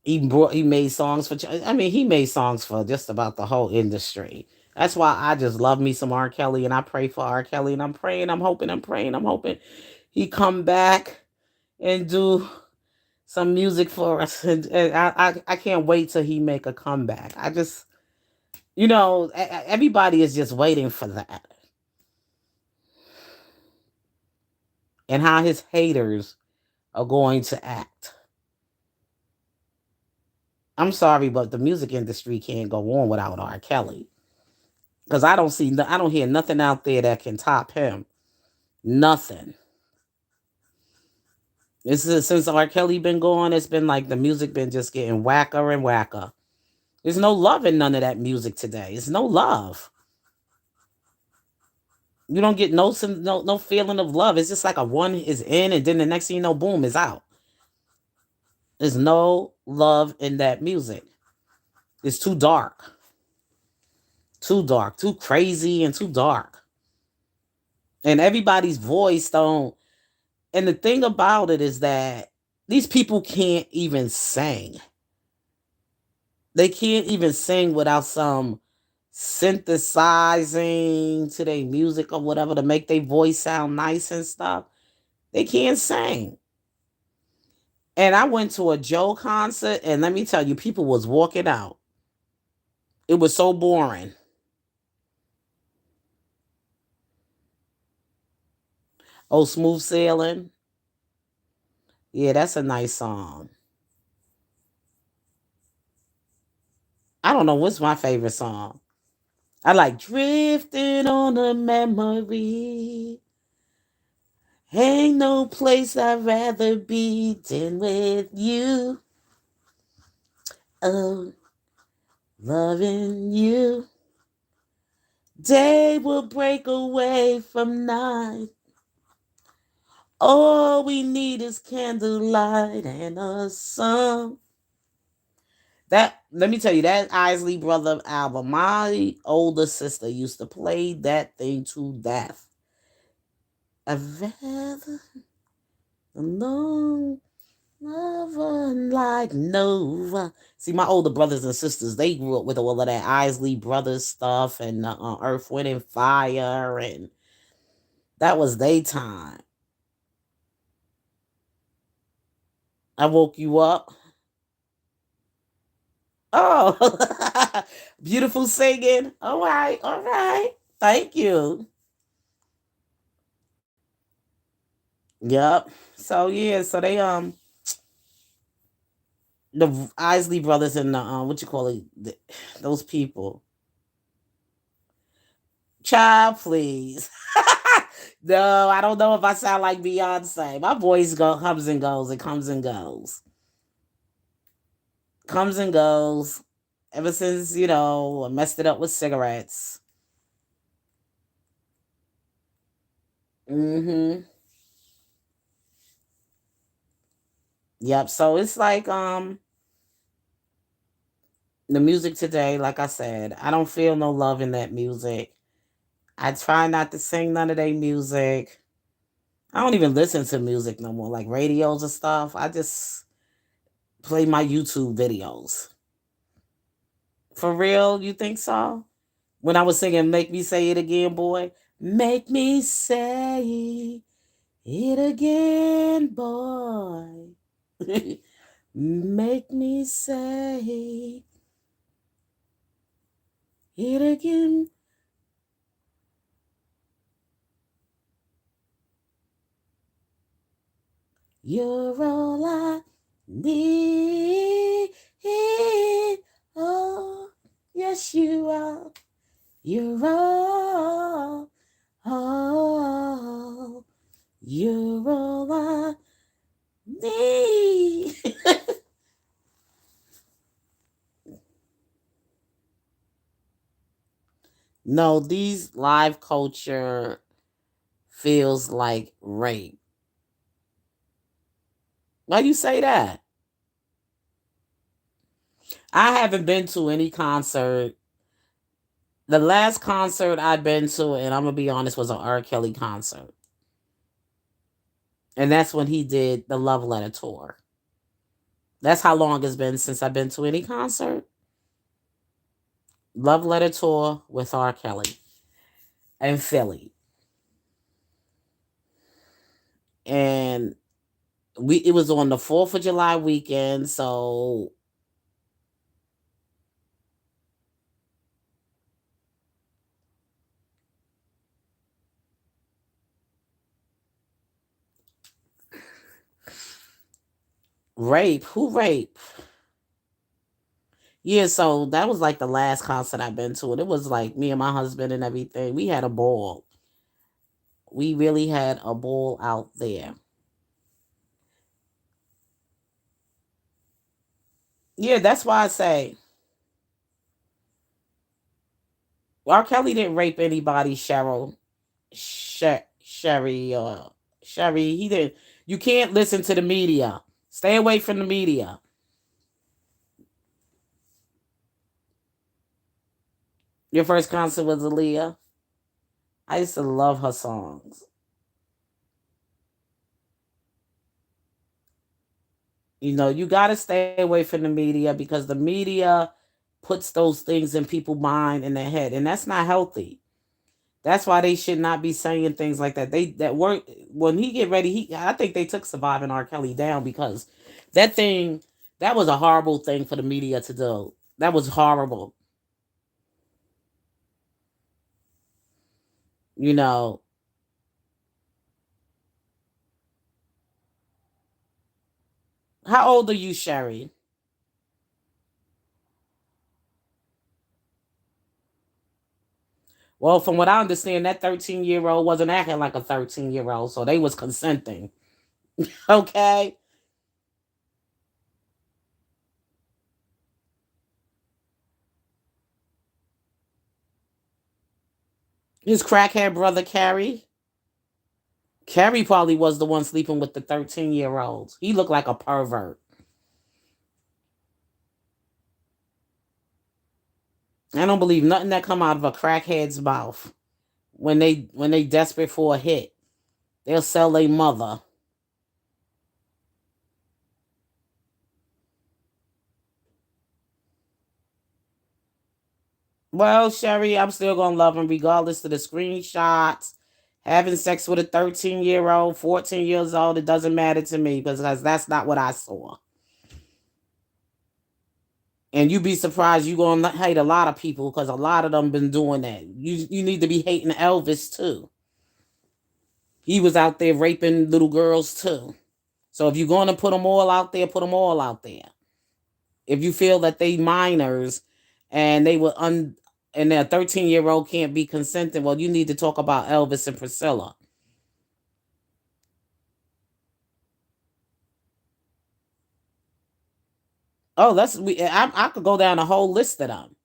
He made songs for. I mean, he made songs for just about the whole industry. That's why I just love me some R. Kelly, and I pray for R. Kelly, and I'm praying, I'm hoping, I'm hoping he come back and do some music for us. And I can't wait till he make a comeback. I just, everybody is just waiting for that. And how his haters are going to act. I'm sorry, but the music industry can't go on without R. Kelly. Because I don't hear nothing out there that can top him. Nothing. Since R. Kelly been gone, it's been like the music been just getting whacker and whacker. There's no love in none of that music today. There's no love. You don't get no feeling of love. It's just like a one is in, and then the next thing you know, boom, is out. There's no love in that music. It's too dark, too crazy, and too dark. And everybody's voice don't. And the thing about it is that these people can't even sing. They can't even sing without some synthesizing to their music or whatever to make their voice sound nice and stuff. They can't sing. And I went to a Joe concert, and let me tell you, people was walking out. It was so boring. Oh, Smooth Sailing. Yeah, that's a nice song. I don't know what's my favorite song. I like drifting on a memory. Ain't no place I'd rather be than with you. Oh, loving you. Day will break away from night. All we need is candlelight and a song. That let me tell you, that Isley Brother album, my older sister used to play that thing to death. I'd rather alone never like Nova. See, my older brothers and sisters, they grew up with all of that Isley Brothers stuff and Earth, Wind, and Fire, and that was their time. I woke you up. Oh, beautiful singing. All right, all right. Thank you. Yep. So yeah, so they the Isley brothers and the what you call it, those people. Child, please. No, I don't know if I sound like Beyonce. My voice comes and goes. It comes and goes. Comes and goes. Ever since, I messed it up with cigarettes. Mm-hmm. Yep. So it's like the music today, like I said, I don't feel no love in that music. I try not to sing none of their music. I don't even listen to music no more, like radios and stuff. I just play my YouTube videos. For real, you think so? When I was singing Make Me Say It Again, boy. Make me say it again, boy. Make me say it again. You're all I need. Oh, yes, you are. You're all, you're all I need. No, these live culture feels like rape. Why you say that? I haven't been to any concert. The last concert I've been to, and I'm gonna be honest, was an R. Kelly concert. And that's when he did the Love Letter tour. That's how long it's been since I've been to any concert. Love Letter tour with R. Kelly in Philly. And it was on the 4th of July weekend, so rape. Who rape? Yeah, so that was like the last concert I've been to. And it was like me and my husband and everything. We had a ball. We really had a ball out there. Yeah, that's why I say R. Kelly didn't rape anybody, Cheryl. Sherry, Sherry, he didn't. You can't listen to the media. Stay away from the media. Your first concert was Aaliyah. I used to love her songs. You know, you got to stay away from the media because the media puts those things in people's mind and their head, and that's not healthy. That's why they should not be saying things like that. They that weren't when he get ready. I think they took Surviving R. Kelly down because that thing that was a horrible thing for the media to do. That was horrible. You know, how old are you, Sherry? Well, from what I understand, that 13-year-old wasn't acting like a 13-year-old, so they was consenting. Okay, his crackhead brother Carrie. Carrie probably was the one sleeping with the 13-year-olds. He looked like a pervert. I don't believe nothing that come out of a crackhead's mouth when they desperate for a hit. They'll sell their mother. Well, Sherry, I'm still gonna love him regardless of the screenshots. Having sex with a 13-year-old, 14 years old, it doesn't matter to me because that's not what I saw. And you be surprised you gonna hate a lot of people because a lot of them been doing that. You need to be hating Elvis too. He was out there raping little girls too. So if you're gonna put them all out there, put them all out there. If you feel that they minors and they were and their 13-year-old can't be consenting, well, you need to talk about Elvis and Priscilla. Oh, I could go down a whole list of them.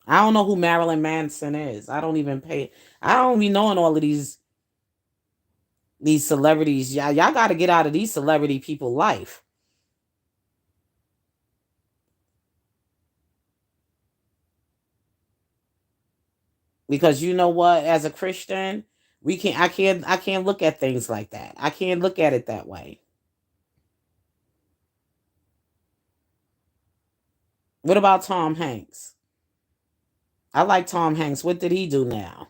I don't know who Marilyn Manson is. I don't even pay. I don't be knowing all of these celebrities. Y'all got to get out of these celebrity people life because you know what? As a Christian, we can't. I can't look at things like that. I can't look at it that way. What about Tom Hanks? I like Tom Hanks. What did he do now?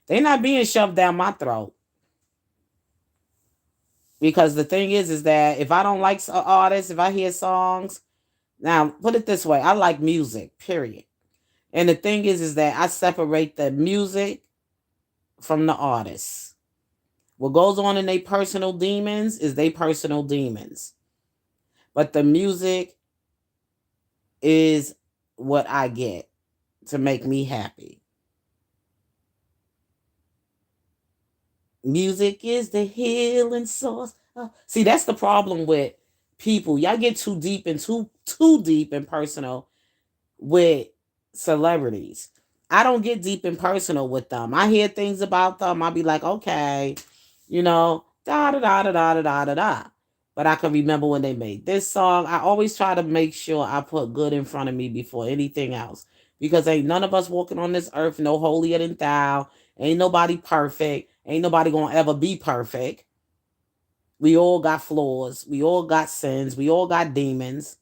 They're not being shoved down my throat because the thing is that if I don't like artists, if I hear songs, now put it this way, I like music. Period. And the thing is that I separate the music from the artists. What goes on in their personal demons is their personal demons. But the music is what I get to make me happy. Music is the healing source See, that's the problem with people. Y'all get too deep and too deep and personal with celebrities. I don't get deep and personal with them. I hear things about them. I'll be like, okay, da da da da da da da da da. But I can remember when they made this song. I always try to make sure I put good in front of me before anything else. Because ain't none of us walking on this earth no holier than thou. Ain't nobody perfect. Ain't nobody gonna ever be perfect. We all got flaws. We all got sins. We all got demons.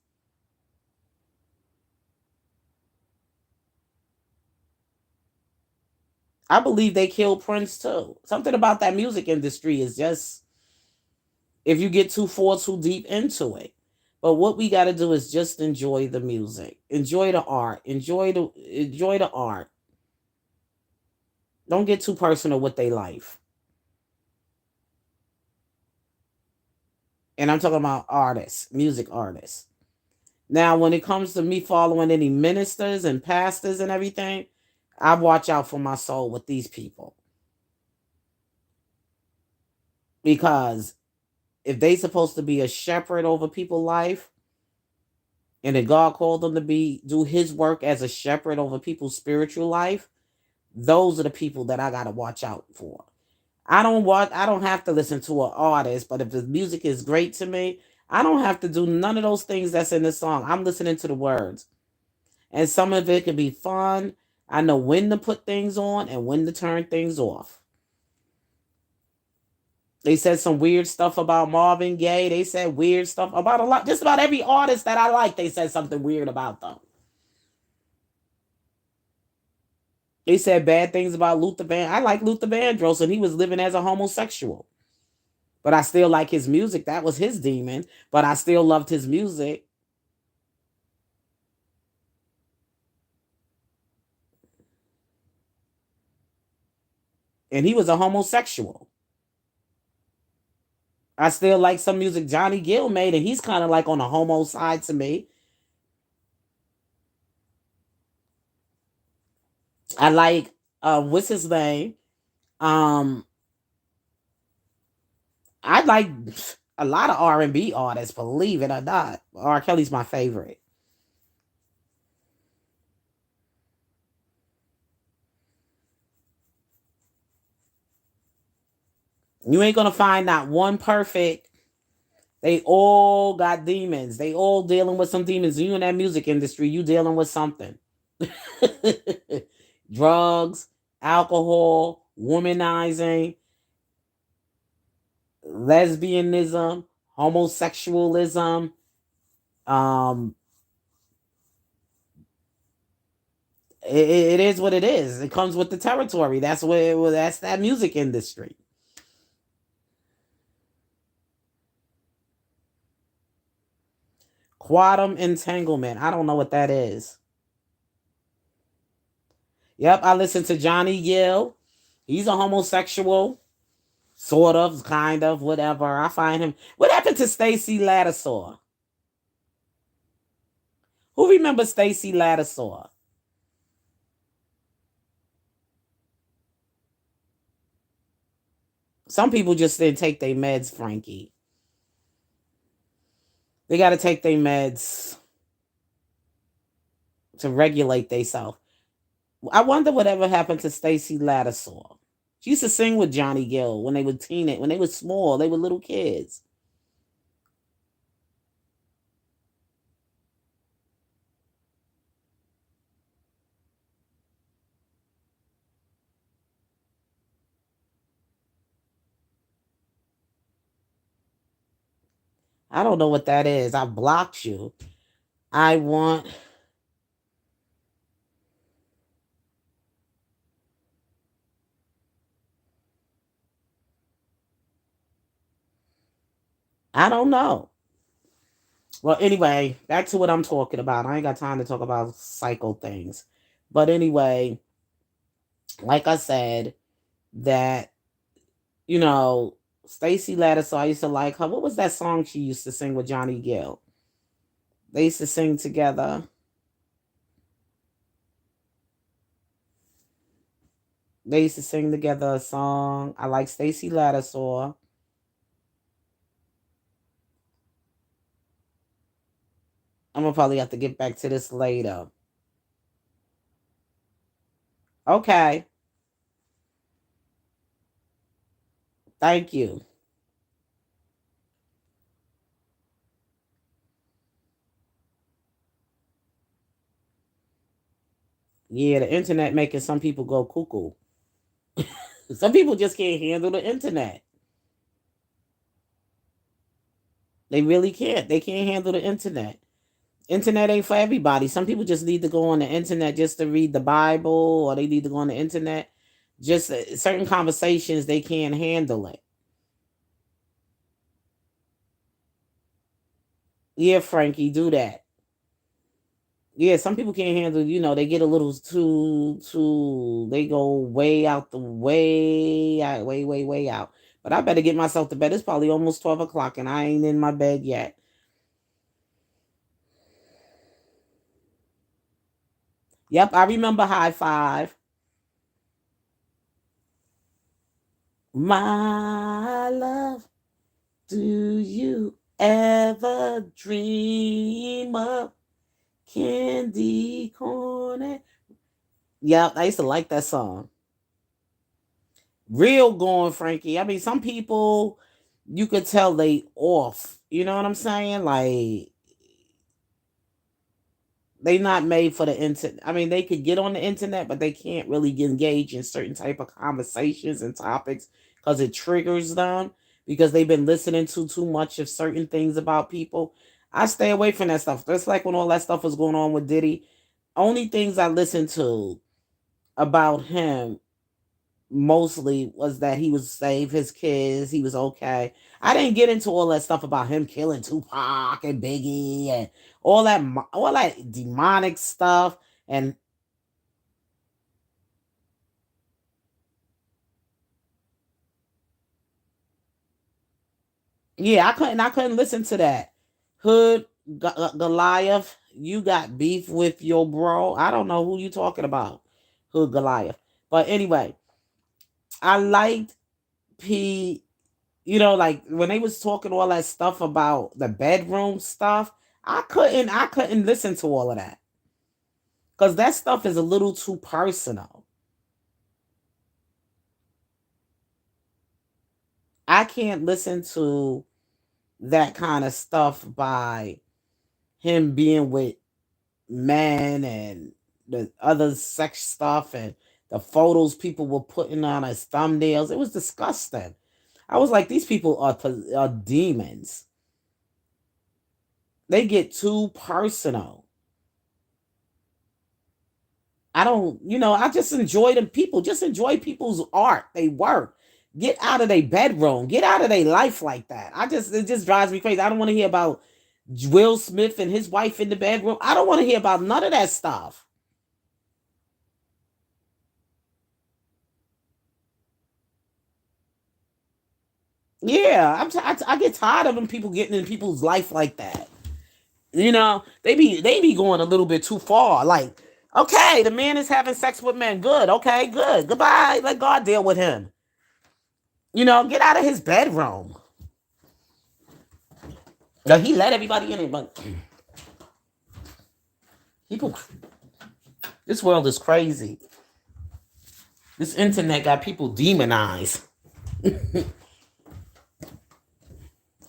I believe they killed Prince too. Something about that music industry is just if you get too far too deep into it. But what we got to do is just enjoy the music, enjoy the art, enjoy the art. Don't get too personal with their life. And I'm talking about artists, music artists. Now, when it comes to me following any ministers and pastors and everything, I watch out for my soul with these people because if they supposed to be a shepherd over people's life, and if God called them to do His work as a shepherd over people's spiritual life, those are the people that I gotta watch out for. I don't have to listen to an artist, but if the music is great to me, I don't have to do none of those things that's in the song. I'm listening to the words. And some of it can be fun. I know when to put things on and when to turn things off. They said some weird stuff about Marvin Gaye. They said weird stuff about a lot, just about every artist that I like. They said something weird about them. They said bad things about Luther Van. I like Luther Vandross, and he was living as a homosexual. But I still like his music. That was his demon. But I still loved his music. And he was a homosexual. I still like some music Johnny Gill made, and he's kind of like on the homo side to me. I like what's his name? Um I like a lot of R&B artists, believe it or not. R. Kelly's my favorite. You ain't gonna find not one perfect. They all got demons. They all dealing with some demons. You in that music industry, you dealing with something. Drugs, alcohol, womanizing, lesbianism, homosexualism. Um, it is what it is. It comes with the territory. That's that's that music industry. Quantum entanglement. I don't know what that is. Yep, I listen to Johnny Gill. He's a homosexual, sort of, kind of, whatever. I find him. What happened to Stacy Lattisaw? Who remembers Stacy Lattisaw? Some people just didn't take their meds, Frankie. They got to take their meds to regulate themselves. I wonder whatever happened to Stacy Lattisaw. She used to sing with Johnny Gill when they were when they were small. They were little kids. I don't know what that is. I blocked you. I want. I don't know. Well, anyway, back to what I'm talking about. I ain't got time to talk about psycho things. But anyway, like I said, that, you know, Stacy Lattisaw, I used to like her. What was that song she used to sing with Johnny Gill? They used to sing together. They used to sing together a song. I like Stacy Lattisaw. I'm gonna probably have to get back to this later. Okay. Thank you. Yeah, the internet making some people go cuckoo. Some people just can't handle the internet. They really can't. They can't handle the internet. Internet ain't for everybody. Some people just need to go on the internet just to read the Bible, or they need to go on the internet. Just certain conversations, they can't handle it. Yeah, Frankie, do that. Yeah, some people can't handle, they get a little too, they go way out the way, way, way, way out. But I better get myself to bed. It's probably almost 12 o'clock and I ain't in my bed yet. Yep, I remember High Five. My love, do you ever dream of candy corn? Yep, I used to like that song. Real going, Frankie. I mean, some people you could tell they off. You know what I'm saying? Like they not made for the internet. I mean, they could get on the internet, but they can't really engage in certain type of conversations and topics because it triggers them because they've been listening to too much of certain things about people. I stay away from that stuff. Just like when all that stuff was going on with Diddy. Only things I listened to about him mostly was that he was save his kids, he was okay. I didn't get into all that stuff about him killing Tupac and Biggie and all that demonic stuff. And yeah, I couldn't listen to that. Hood Goliath, you got beef with your bro. I don't know who you talking about. Hood Goliath. But anyway, I liked P like when they was talking all that stuff about the bedroom stuff, I couldn't listen to all of that because that stuff is a little too personal. I can't listen to that kind of stuff by him being with men and the other sex stuff and the photos people were putting on as thumbnails. It was disgusting. I was like, these people are demons. They get too personal. I don't, I just enjoy them people. Just enjoy people's art, they work. Get out of their bedroom. Get out of their life like that. It just drives me crazy. I don't want to hear about Will Smith and his wife in the bedroom. I don't want to hear about none of that stuff. Yeah, I get tired of them people getting in people's life like that. They be going a little bit too far. Like, okay, the man is having sex with men. Good. Okay, good. Goodbye. Let God deal with him. Get out of his bedroom. Now, he let everybody in it, but people, this world is crazy. This internet got people demonized.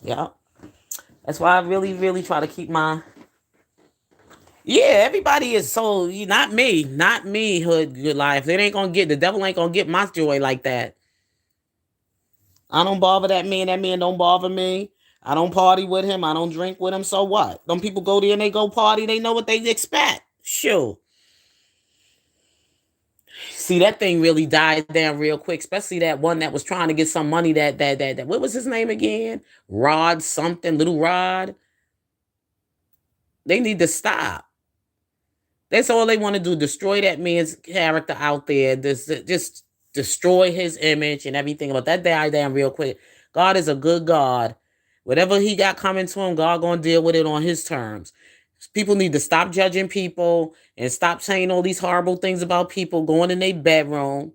Yeah, that's why I really, really try to keep my. Yeah, everybody is so. Not me. Hood, good life. They ain't gonna get the devil ain't gonna get my joy like that. I don't bother that man. That man don't bother me. I don't party with him. I don't drink with him. So what? Them people go there and they go party. They know what they expect. Sure. See, that thing really died down real quick, especially that one that was trying to get some money. That what was his name again? Rod something, little Rod. They need to stop. That's all they want to do. Destroy that man's character out there. Just destroy his image and everything. But that died down real quick. God is a good God. Whatever he got coming to him, God gonna deal with it on his terms. People need to stop judging people and stop saying all these horrible things about people going in their bedroom.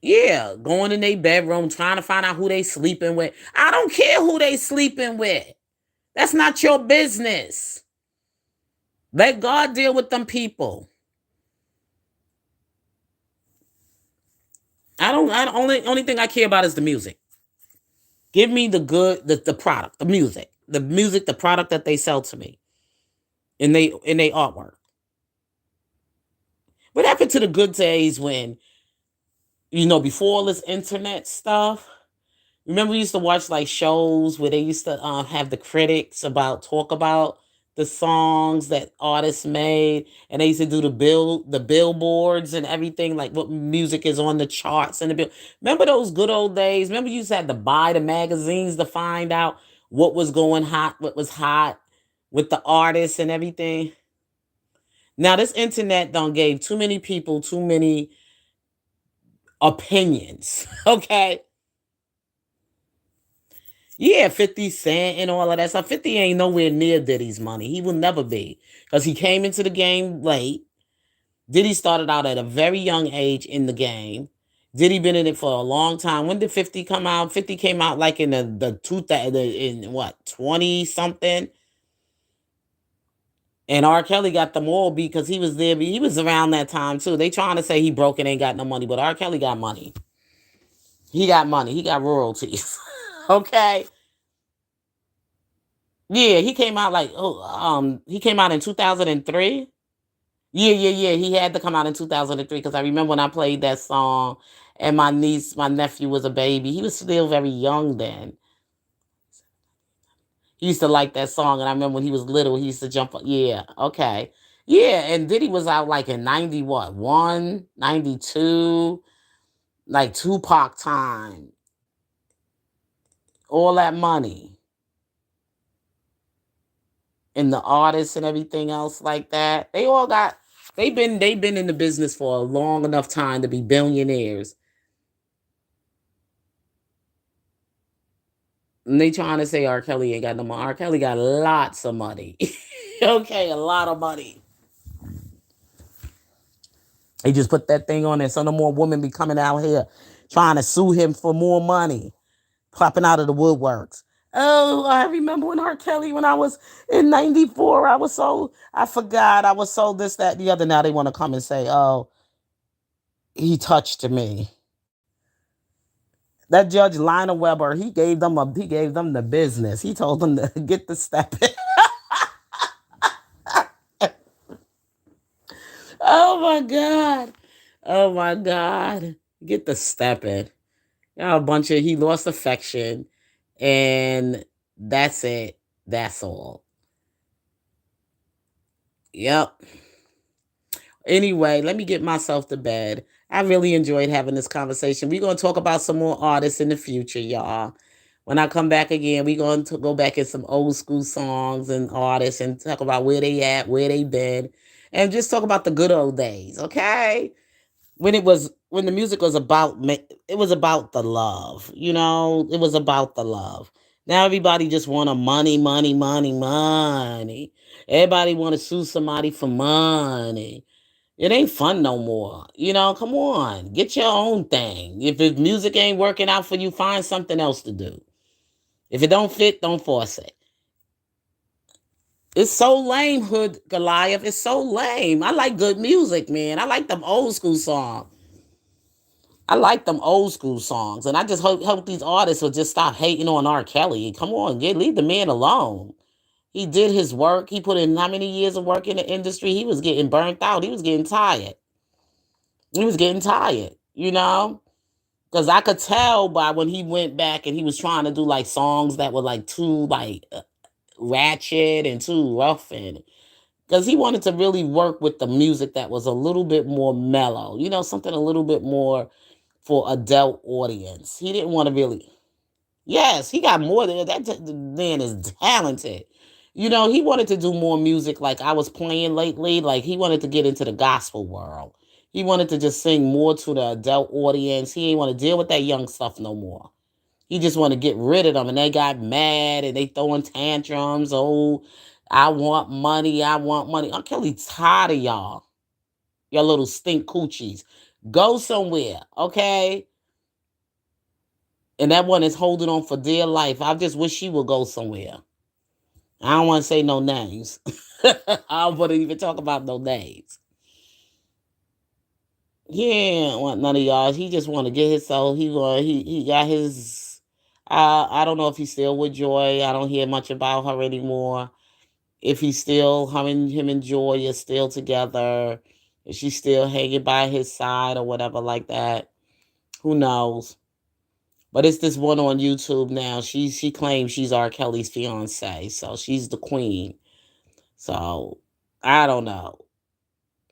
Yeah, going in their bedroom, trying to find out who they sleeping with. I don't care who they sleeping with. That's not your business. Let God deal with them people. I don't only thing I care about is the music. Give me the good, the product, the music. The music, the product that they sell to me. In they artwork. What happened to the good days when, before all this internet stuff? Remember, we used to watch like shows where they used to have the critics talk about the songs that artists made, and they used to do the billboards and everything, like what music is on the charts and the bill. Remember those good old days? Remember you used to have to buy the magazines to find out what was going hot, what was hot with the artists and everything. Now this internet done gave too many people too many opinions. Okay. Yeah, 50 Cent and all of that stuff. 50 ain't nowhere near Diddy's money. He will never be. Because he came into the game late. Diddy started out at a very young age in the game. Diddy been in it for a long time. When did 50 come out? 50 came out like in the 2000, in what, 20 something? And R. Kelly got them all because he was there. He was around that time too. They trying to say he broke and ain't got no money, but R. Kelly got money. He got money. He got royalties. Okay. Yeah, he came out he came out in 2003. Yeah. He had to come out in 2003 because I remember when I played that song and my nephew was a baby. He was still very young then. He used to like that song, and I remember when he was little, he used to jump. Yeah, okay. Yeah, and Diddy was out like in 90 what? 92, like Tupac time. All that money. And the artists and everything else like that. They've been in the business for a long enough time to be billionaires. And they trying to say R. Kelly ain't got no money. R. Kelly got lots of money. Okay, a lot of money. They just put that thing on there so no more women be coming out here trying to sue him for more money, popping out of the woodworks. Oh, I remember when R. Kelly, when I was in 94, I forgot, I was so this, that, the other. Now they want to come and say, oh, he touched me. That Judge Lionel Weber, he gave them the business. He told them to get the step in. Oh my God. Oh my God. Get the step in. Yeah, he lost affection, and that's it. That's all. Yep. Anyway, let me get myself to bed. I really enjoyed having this conversation. We're going to talk about some more artists in the future, y'all. When I come back again, we're going to go back in some old school songs and artists and talk about where they at, where they been, and just talk about the good old days, okay? When the music was it was about the love, it was about the love. Now everybody just want a money. Everybody want to sue somebody for money. It ain't fun no more. Come on, get your own thing. If music ain't working out for you, find something else to do. If it don't fit, don't force it. It's so lame, Hood Goliath. It's so lame. I like good music, man. I like them old school songs. I like them old school songs, and I just hope these artists will just stop hating on R. Kelly. Come on, leave the man alone. He did his work. He put in how many years of work in the industry? He was getting burnt out. He was getting tired. He was getting tired, because I could tell by when he went back and he was trying to do like songs that were like too like ratchet and too rough, and because he wanted to really work with the music that was a little bit more mellow, something a little bit more for adult audience. He didn't want to really. Yes, he got more than that. The man is talented. He wanted to do more music like I was playing lately. Like he wanted to get into the gospel world. He wanted to just sing more to the adult audience. He didn't want to deal with that young stuff no more. He just want to get rid of them. And they got mad and they throwing tantrums. Oh, I want money. I want money. I'm Kelly tired of y'all. Your little stink coochies. Go somewhere, okay? And that one is holding on for dear life. I just wish she would go somewhere. I don't want to say no names. I don't want to even talk about no names. He ain't want none of y'all. He just want to get his soul. He got his. I don't know if he's still with Joy. I don't hear much about her anymore. If he's still him and Joy are still together, if she's still hanging by his side or whatever like that. Who knows? But it's this one on YouTube now. She claims she's R. Kelly's fiance, so she's the queen. So I don't know.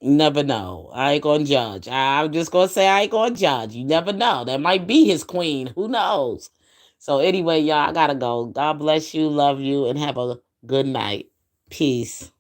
Never know. I ain't gonna judge. I'm just gonna say I ain't gonna judge. You never know. That might be his queen. Who knows? So anyway, y'all, I gotta go. God bless you, love you, and have a good night. Peace.